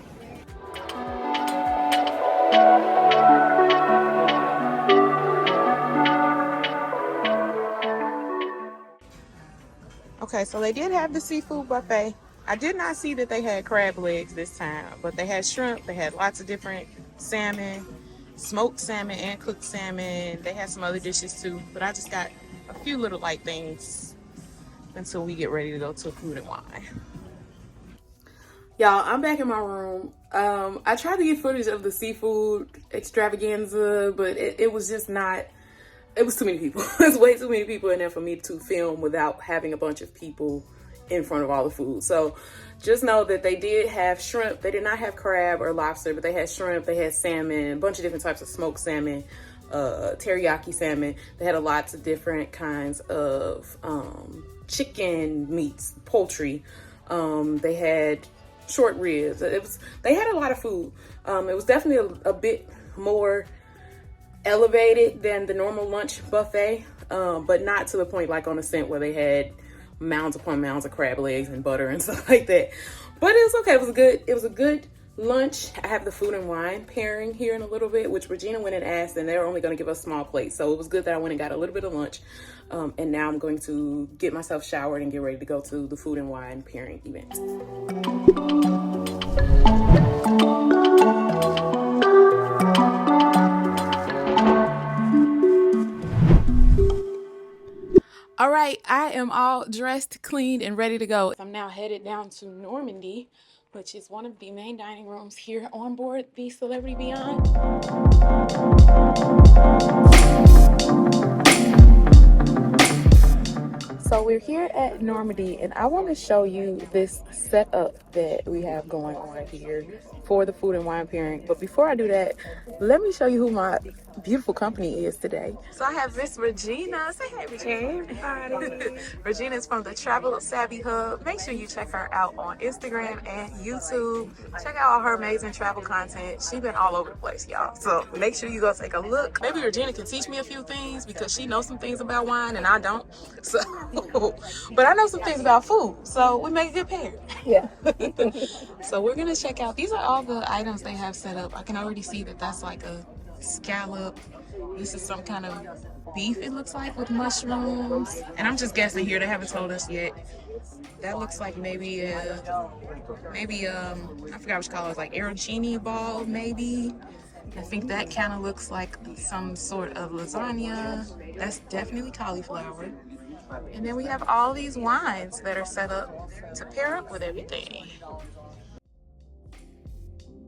Okay, so they did have the seafood buffet. I did not see that they had crab legs this time, but they had shrimp. They had lots of different salmon, smoked salmon and cooked salmon. They had some other dishes too, but I just got a few little light things until we get ready to go to food and wine. Y'all, I'm back in my room. I tried to get footage of the seafood extravaganza, but it was just not, it was too many people. There's way too many people in there for me to film without having a bunch of people in front of all the food. So just know that they did have shrimp. They did not have crab or lobster, but they had shrimp, they had salmon, a bunch of different types of smoked salmon, teriyaki salmon. They had lots of different kinds of chicken meats, poultry. They had short ribs. They had a lot of food. It was definitely a bit more elevated than the normal lunch buffet, but not to the point like on Ascent where they had mounds upon mounds of crab legs and butter and stuff like that. But it was okay. It was a good lunch. I have the food and wine pairing here in a little bit, which Regina went and asked, and they were only going to give us small plates. So it was good that I went and got a little bit of lunch. And now I'm going to get myself showered and get ready to go to the food and wine pairing event. right, I am all dressed, cleaned, and ready to go. I'm now headed down to Normandy, which is one of the main dining rooms here on board the Celebrity Beyond. So we're here at Normandy, and I want to show you this setup that we have going on here for the food and wine pairing. But before I do that, let me show you who my beautiful company is today. So I have Miss Regina. Say hey, Regina. Hey, everybody. Regina is from the Travel Savvy Hub. Make sure you check her out on Instagram and YouTube. Check out all her amazing travel content. She's been all over the place, y'all. So make sure you go take a look. Maybe Regina can teach me a few things because she knows some things about wine and I don't. So, but I know some things about food. So we make a good pair. Yeah. So we're gonna check out. These are all the items they have set up. I can already see that that's like a scallop. This is some kind of beef, it looks like, with mushrooms. And I'm just guessing here, they haven't told us yet. That looks like maybe I forgot what you call it, like arancini ball, maybe. I think that kind of looks like some sort of lasagna. That's definitely cauliflower. And then we have all these wines that are set up to pair up with everything.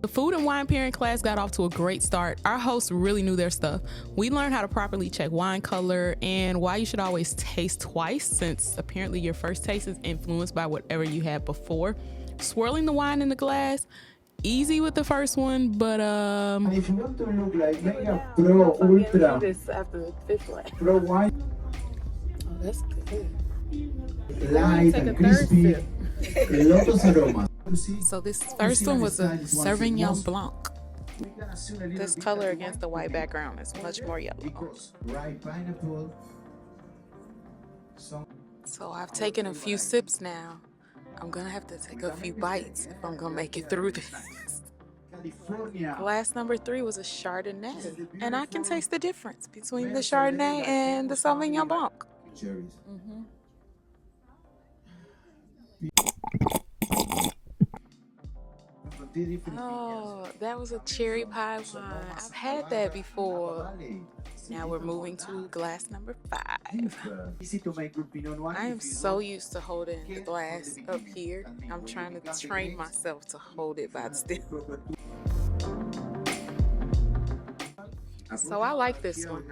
The food and wine pairing class got off to a great start. Our hosts really knew their stuff. We learned how to properly check wine color and why you should always taste twice, since apparently your first taste is influenced by whatever you had before. Swirling the wine in the glass, easy with the first one, but if you want to look like mega pro ultra this after the fifth one. pro wine, Oh, that's good. light and crispy, lotus aromas. So this first one was a Sauvignon Blanc. This color against the white background is much more yellow. Right pineapple. So I've taken a few sips now. I'm gonna have to take a few bites if I'm gonna make it through this. Glass number 3 was a Chardonnay, and I can taste the difference between the Chardonnay and the Sauvignon Blanc. Mm-hmm. Oh, that was a cherry pie wine. I've had that before. Now we're moving to glass number 5. I am so used to holding the glass up here. I'm trying to train myself to hold it by the still. So I like this one,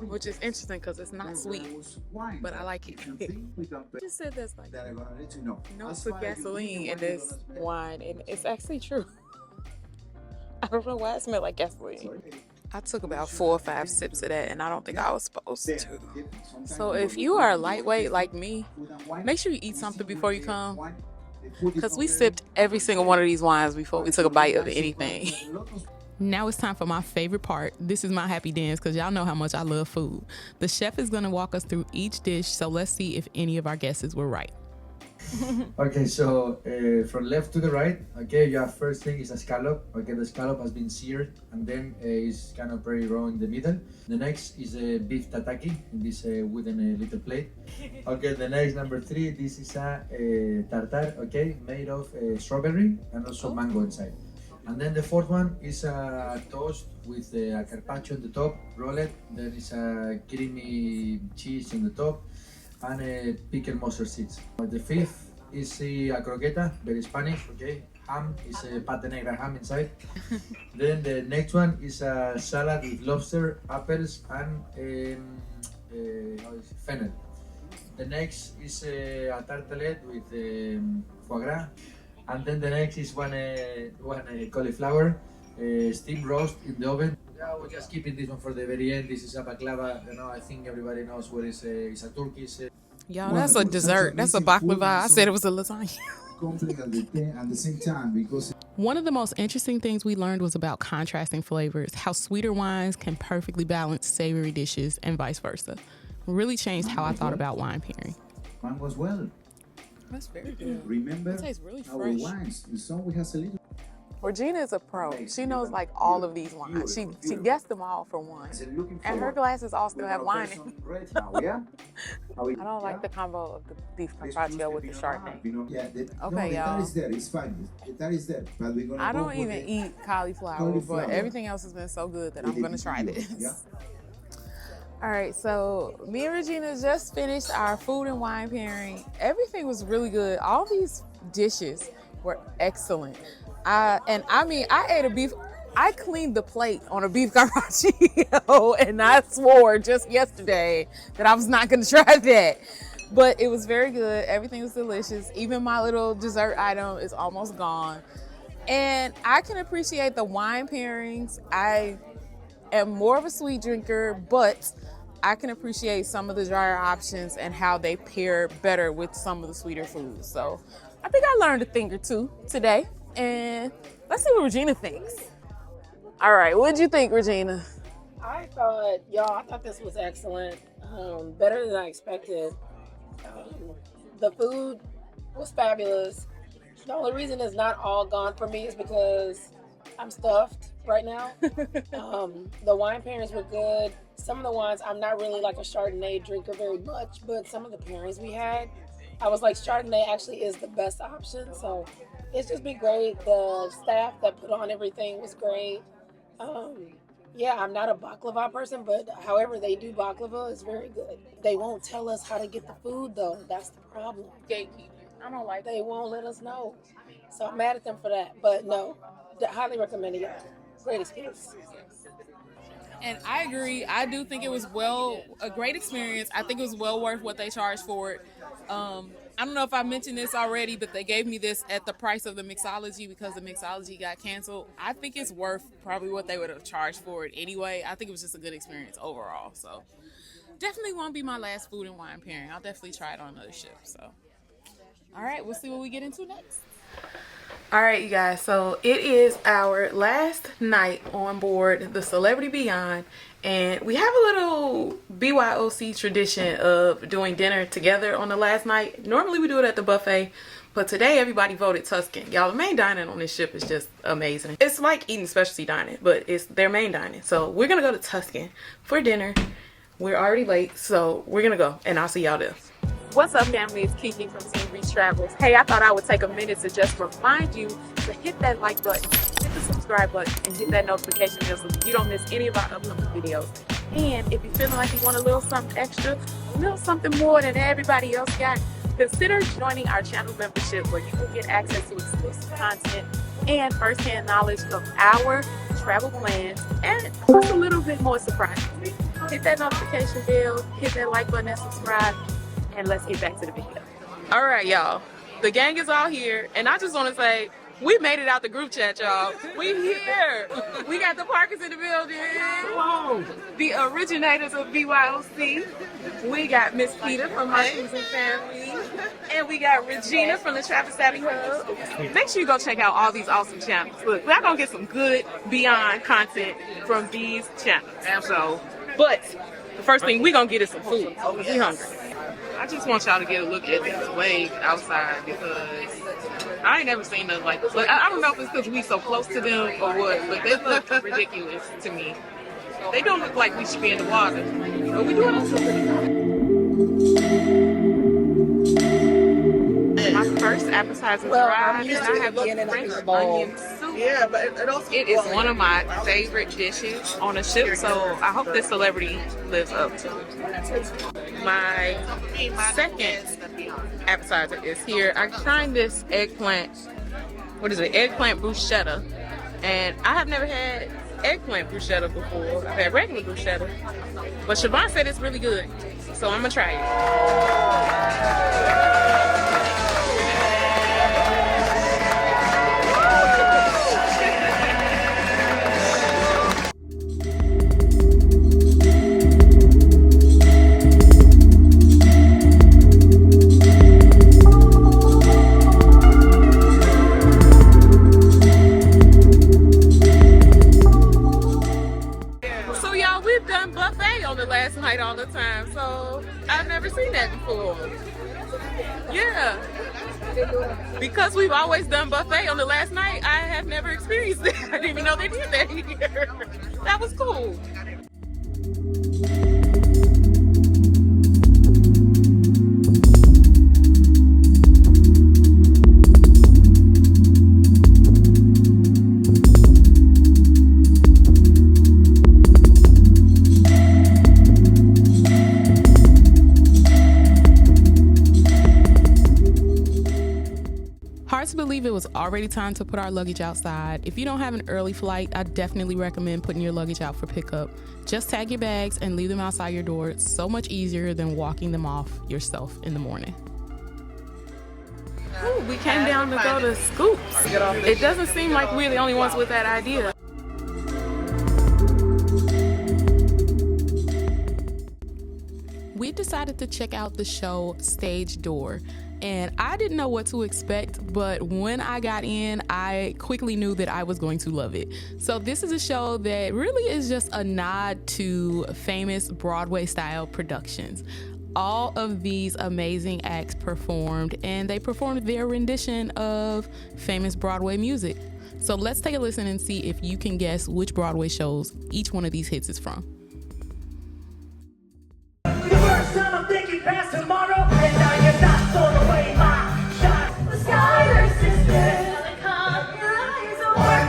which is interesting because it's not sweet, but I like it. Just said there's like notes of gasoline in this wine, and it's actually true. I don't know why it smelled like gasoline. I took about 4 or 5 sips of that, and I don't think I was supposed to. So if you are a lightweight like me, make sure you eat something before you come, because we sipped every single one of these wines before we took a bite of anything. Now it's time for my favorite part. This is my happy dance because y'all know how much I love food. The chef is going to walk us through each dish, so let's see if any of our guesses were right. Okay, so from left to the right, okay, you have first thing is a scallop. Okay, the scallop has been seared and then is kind of very raw in the middle. The next is a beef tataki in this wooden little plate. Okay, the next number 3, this is a tartare, okay, made of strawberry and also mango inside. And then the 4th one is a toast with a carpaccio on the top, roll it. Then it's a creamy cheese on the top and a pickled mustard seeds. The 5th is a croqueta, very Spanish, okay. Ham is a pate negra ham inside. Then the next one is a salad with lobster, apples and fennel. The next is a tartelette with foie gras. And then the next is one cauliflower steamed roast in the oven. Yeah, we're just keeping this one for the very end. This is a baklava. You know, I think everybody knows what it's a Turkish. Y'all, that's a dessert. That's a baklava. I said it was a lasagna. At the same time, because one of the most interesting things we learned was about contrasting flavors, how sweeter wines can perfectly balance savory dishes and vice versa. Really changed how I thought about wine pairing. mango as well. That's very good. Remember, it tastes really our fresh. wines. And so we have a little. Regina is a pro. She knows like all of these wines. She guessed them all for one. And her glasses all still have wine in them. I don't like the combo of the beef carpaccio with the Chardonnay. Okay, y'all. That is there. It's fine. That is there. But we're gonna I don't even eat cauliflower, but everything else has been so good that I'm gonna try this. All right, so me and Regina just finished our food and wine pairing. Everything was really good. All these dishes were excellent. I ate a beef. I cleaned the plate on a beef carpaccio, and I swore just yesterday that I was not going to try that. But it was very good. Everything was delicious. Even my little dessert item is almost gone. And I can appreciate the wine pairings. I am more of a sweet drinker, but I can appreciate some of the drier options and how they pair better with some of the sweeter foods. So I think I learned a thing or two today. And let's see what Regina thinks. All right, what'd you think, Regina? I thought this was excellent. Better than I expected. The food was fabulous. The only reason it's not all gone for me is because I'm stuffed right now. The wine pairings were good. Some of the wines, I'm not really like a Chardonnay drinker very much, but some of the pairings we had, I was like, Chardonnay actually is the best option. So it's just been great. The staff that put on everything was great. Yeah, I'm not a baklava person, but however they do baklava is very good. They won't tell us how to get the food though. That's the problem. Gatekeeping. I don't like They won't let us know. So I'm mad at them for that. But no, highly recommend it. Great experience. And I agree. I do think it was a great experience. I think it was well worth what they charged for it. I don't know if I mentioned this already, but they gave me this at the price of the mixology because the mixology got canceled. I think it's worth probably what they would have charged for it anyway. I think it was just a good experience overall. So definitely won't be my last food and wine pairing. I'll definitely try it on another ship. So, all right, we'll see what we get into next. All right, you guys, so it is our last night on board the Celebrity Beyond, and we have a little BYOC tradition of doing dinner together on the last night. Normally we do it at the buffet, but today everybody voted Tuscan. Y'all, the main dining on this ship is just amazing. It's like eating specialty dining, but it's their main dining. So we're gonna go to Tuscan for dinner. We're already late, so we're gonna go, and I'll see y'all there. What's up, family? It's KeKe from Team Reese Travels. Hey, I thought I would take a minute to just remind you to hit that like button, hit the subscribe button, and hit that notification bell so you don't miss any of our upcoming videos. And if you're feeling like you want a little something extra, a little something more than everybody else got, consider joining our channel membership where you will get access to exclusive content and firsthand knowledge of our travel plans and just a little bit more surprises. Hit that notification bell, hit that like button and subscribe. And let's get back to the video. All right, y'all. The gang is all here. And I just want to say, we made it out the group chat, y'all. We here. We got the Parkers in the building. Whoa. The originators of BYOC. We got Miss Peter from My Shoes and Family. And we got Regina from the Travel Savvy Hub. Make sure you go check out all these awesome channels. Look, we're going to get some good Beyond content from these channels. So, but the first thing we're going to get is some food. We hungry. I just want y'all to get a look at this wave outside because I ain't never seen nothing like this. Like, I don't know if it's because we so close to them or what, but they look ridiculous to me. They don't look like we should be in the water, but we do it also pretty good. My first appetizer arrived, and I have a French onion soup. Yeah, but it is one of my favorite dishes on a ship, so I hope this celebrity lives up to it. My second appetizer is here. I'm trying this eggplant, eggplant bruschetta, and I have never had eggplant bruschetta before. I've had regular bruschetta, but Siobhan said it's really good, so I'm gonna try it. Last night all the time, so I've never seen that before. Yeah, because we've always done buffet on the last night, I have never experienced it. I didn't even know they did that here. That was cool. was already time to put our luggage outside. If you don't have an early flight, I definitely recommend putting your luggage out for pickup. Just tag your bags and leave them outside your door. It's so much easier than walking them off yourself in the morning. Ooh, we came down to go to Scoops. It doesn't seem like we're the only ones with that idea. We decided to check out the show Stage Door, and I didn't know what to expect, but when I got in, I quickly knew that I was going to love it. So this is a show that really is just a nod to famous Broadway-style productions. All of these amazing acts performed, and they performed their rendition of famous Broadway music. So let's take a listen and see if you can guess which Broadway shows each one of these hits is from. First time I'm thinking past tomorrow, and now you're not throwing away my shot. The Skyler sisters, come, your eyes are work.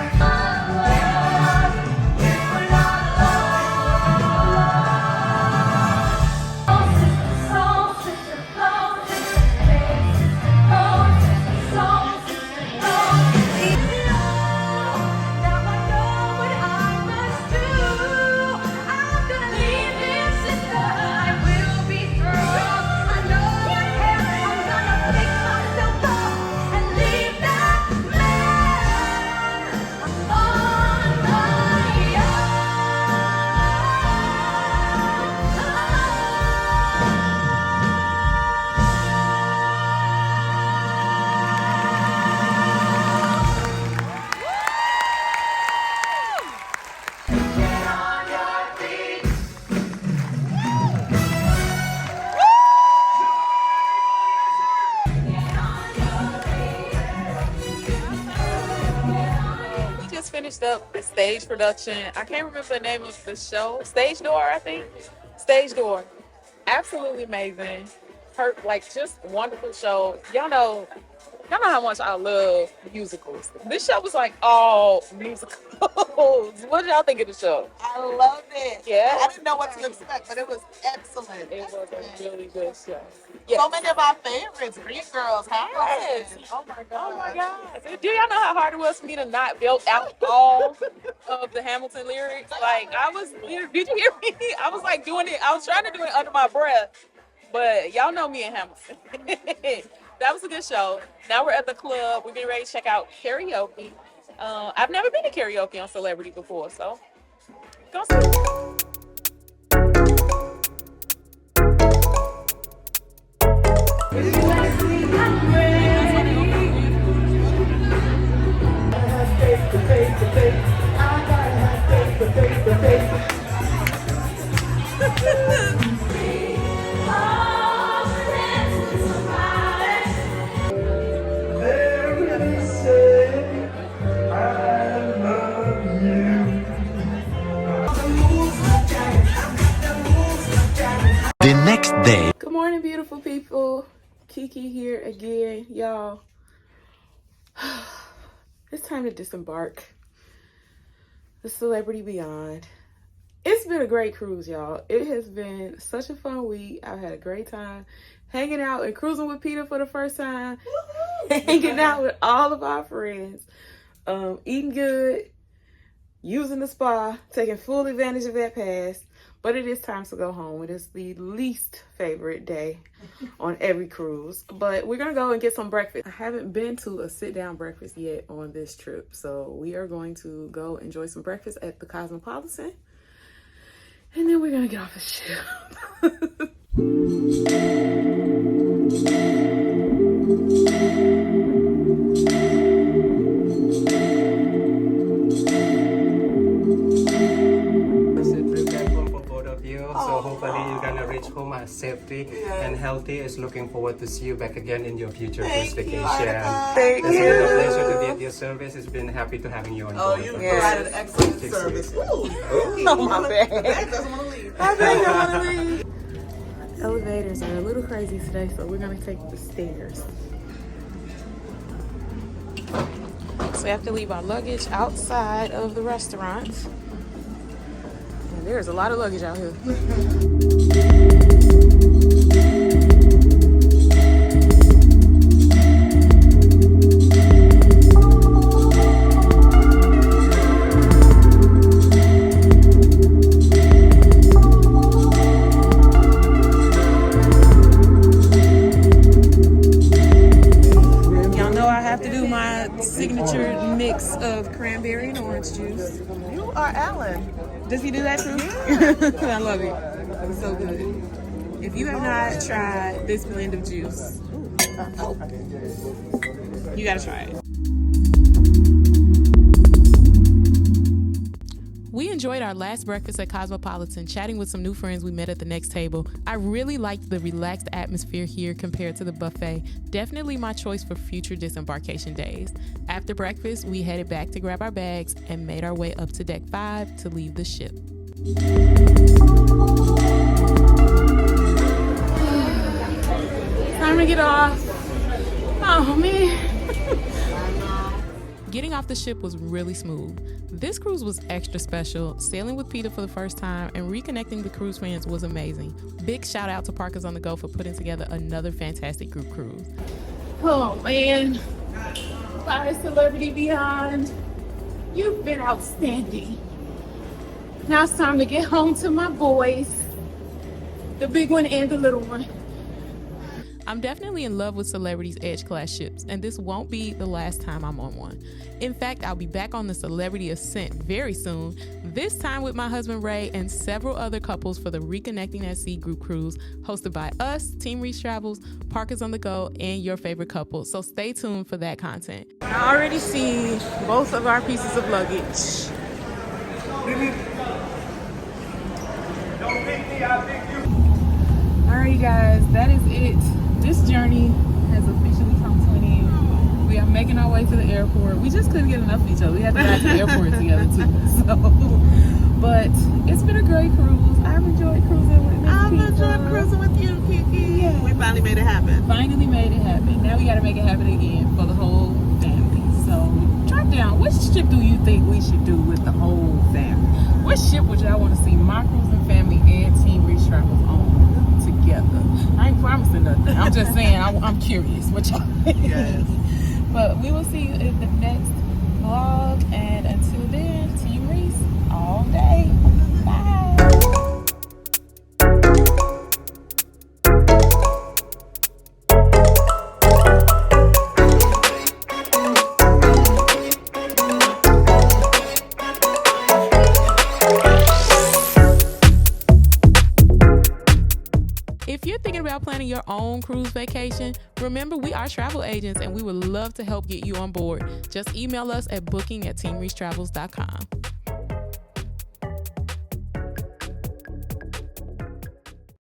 You're not alone. Soul sister, flow, sister, faith, sister, flow, sister, soul, sister, flow. Now I know what I must do. I'm gonna leave this sister. I will be through. I know what happened. I'm gonna pick myself up and leave that man on my own. Get on your feet. We just finished up the stage production. I can't remember the name of the show. Stage Door, I think. Stage Door. Absolutely amazing. Like just wonderful show. Y'all know how much I love musicals. This show was like all musicals. What did y'all think of the show? I loved it. Yeah? I didn't know what to expect, but it was excellent. It was a really good show. So many of our favorites, Green Girls, Yes. Oh my God. Oh my God. Do y'all know how hard it was for me to not build out all of the Hamilton lyrics? Like did you hear me? I was like doing it. I was trying to do it under my breath, but y'all know me in Hamilton. That was a good show. Now we're at the club. We're getting ready to check out karaoke. I've never been to karaoke on Celebrity before, so go see. The next day. Good morning, beautiful people. KeKe here again, y'all. It's time to disembark. The Celebrity Beyond. It's been a great cruise, y'all. It has been such a fun week. I've had a great time hanging out and cruising with Peter for the first time. Hanging out with all of our friends. Eating good. Using the spa. Taking full advantage of that pass. But it is time to go home. It is the least favorite day on every cruise. But we're going to go and get some breakfast. I haven't been to a sit-down breakfast yet on this trip. So we are going to go enjoy some breakfast at the Cosmopolitan. And then we're going to get off the ship. So hopefully you're gonna reach home as safety and healthy. Is looking forward to see you back again in your future cruise vacation. Thank It's you. been a pleasure to be at your service. It's been happy to having you on board. Oh, you provided excellent service. Oh, my bad. I think I want to leave. Elevators are a little crazy today, so we're going to take the stairs. So we have to leave our luggage outside of the restaurant. And there's a lot of luggage out here. Does he do that too? I love it. It's so good. If you have not tried this blend of juice, you gotta try it. We enjoyed our last breakfast at Cosmopolitan, chatting with some new friends we met at the next table. I really liked the relaxed atmosphere here compared to the buffet. Definitely my choice for future disembarkation days. After breakfast, we headed back to grab our bags and made our way up to deck 5 to leave the ship. Time to get off. Oh, man. Getting off the ship was really smooth. This cruise was extra special. Sailing with Peter for the first time and reconnecting with cruise fans was amazing. Big shout out to Parkers on the Go for putting together another fantastic group cruise. Oh, man. Bye, Celebrity Beyond. You've been outstanding. Now it's time to get home to my boys. The big one and the little one. I'm definitely in love with Celebrity's Edge class ships, and this won't be the last time I'm on one. In fact, I'll be back on the Celebrity Ascent very soon, this time with my husband Ray and several other couples for the Reconnecting at Sea group cruise hosted by us, Team Reese Travels, Parkers on the Go, and your favorite couple. So stay tuned for that content. I already see both of our pieces of luggage. Alright guys, that is it. This journey has officially come to an end. We are making our way to the airport. We just couldn't get enough of each other. We had to go to the airport together too. So, but it's been a great cruise. I've enjoyed cruising with Miss I've Pizza. enjoyed cruising with you, KeKe. Yeah. We finally made it happen. Finally made it happen. Now we got to make it happen again for the whole family. So drop down. What ship do you think we should do with the whole family? What ship would y'all want to see my cruising family and Team Reese Travels on together? I ain't promising nothing. I'm just saying I'm curious what y'all think. Yes. But we will see you in the next vlog. And until then, Team Reese all day. Bye. If you're thinking about planning your own cruise vacation, remember we are travel agents and we would love to help get you on board. Just email us at booking@teamreachetravels.com.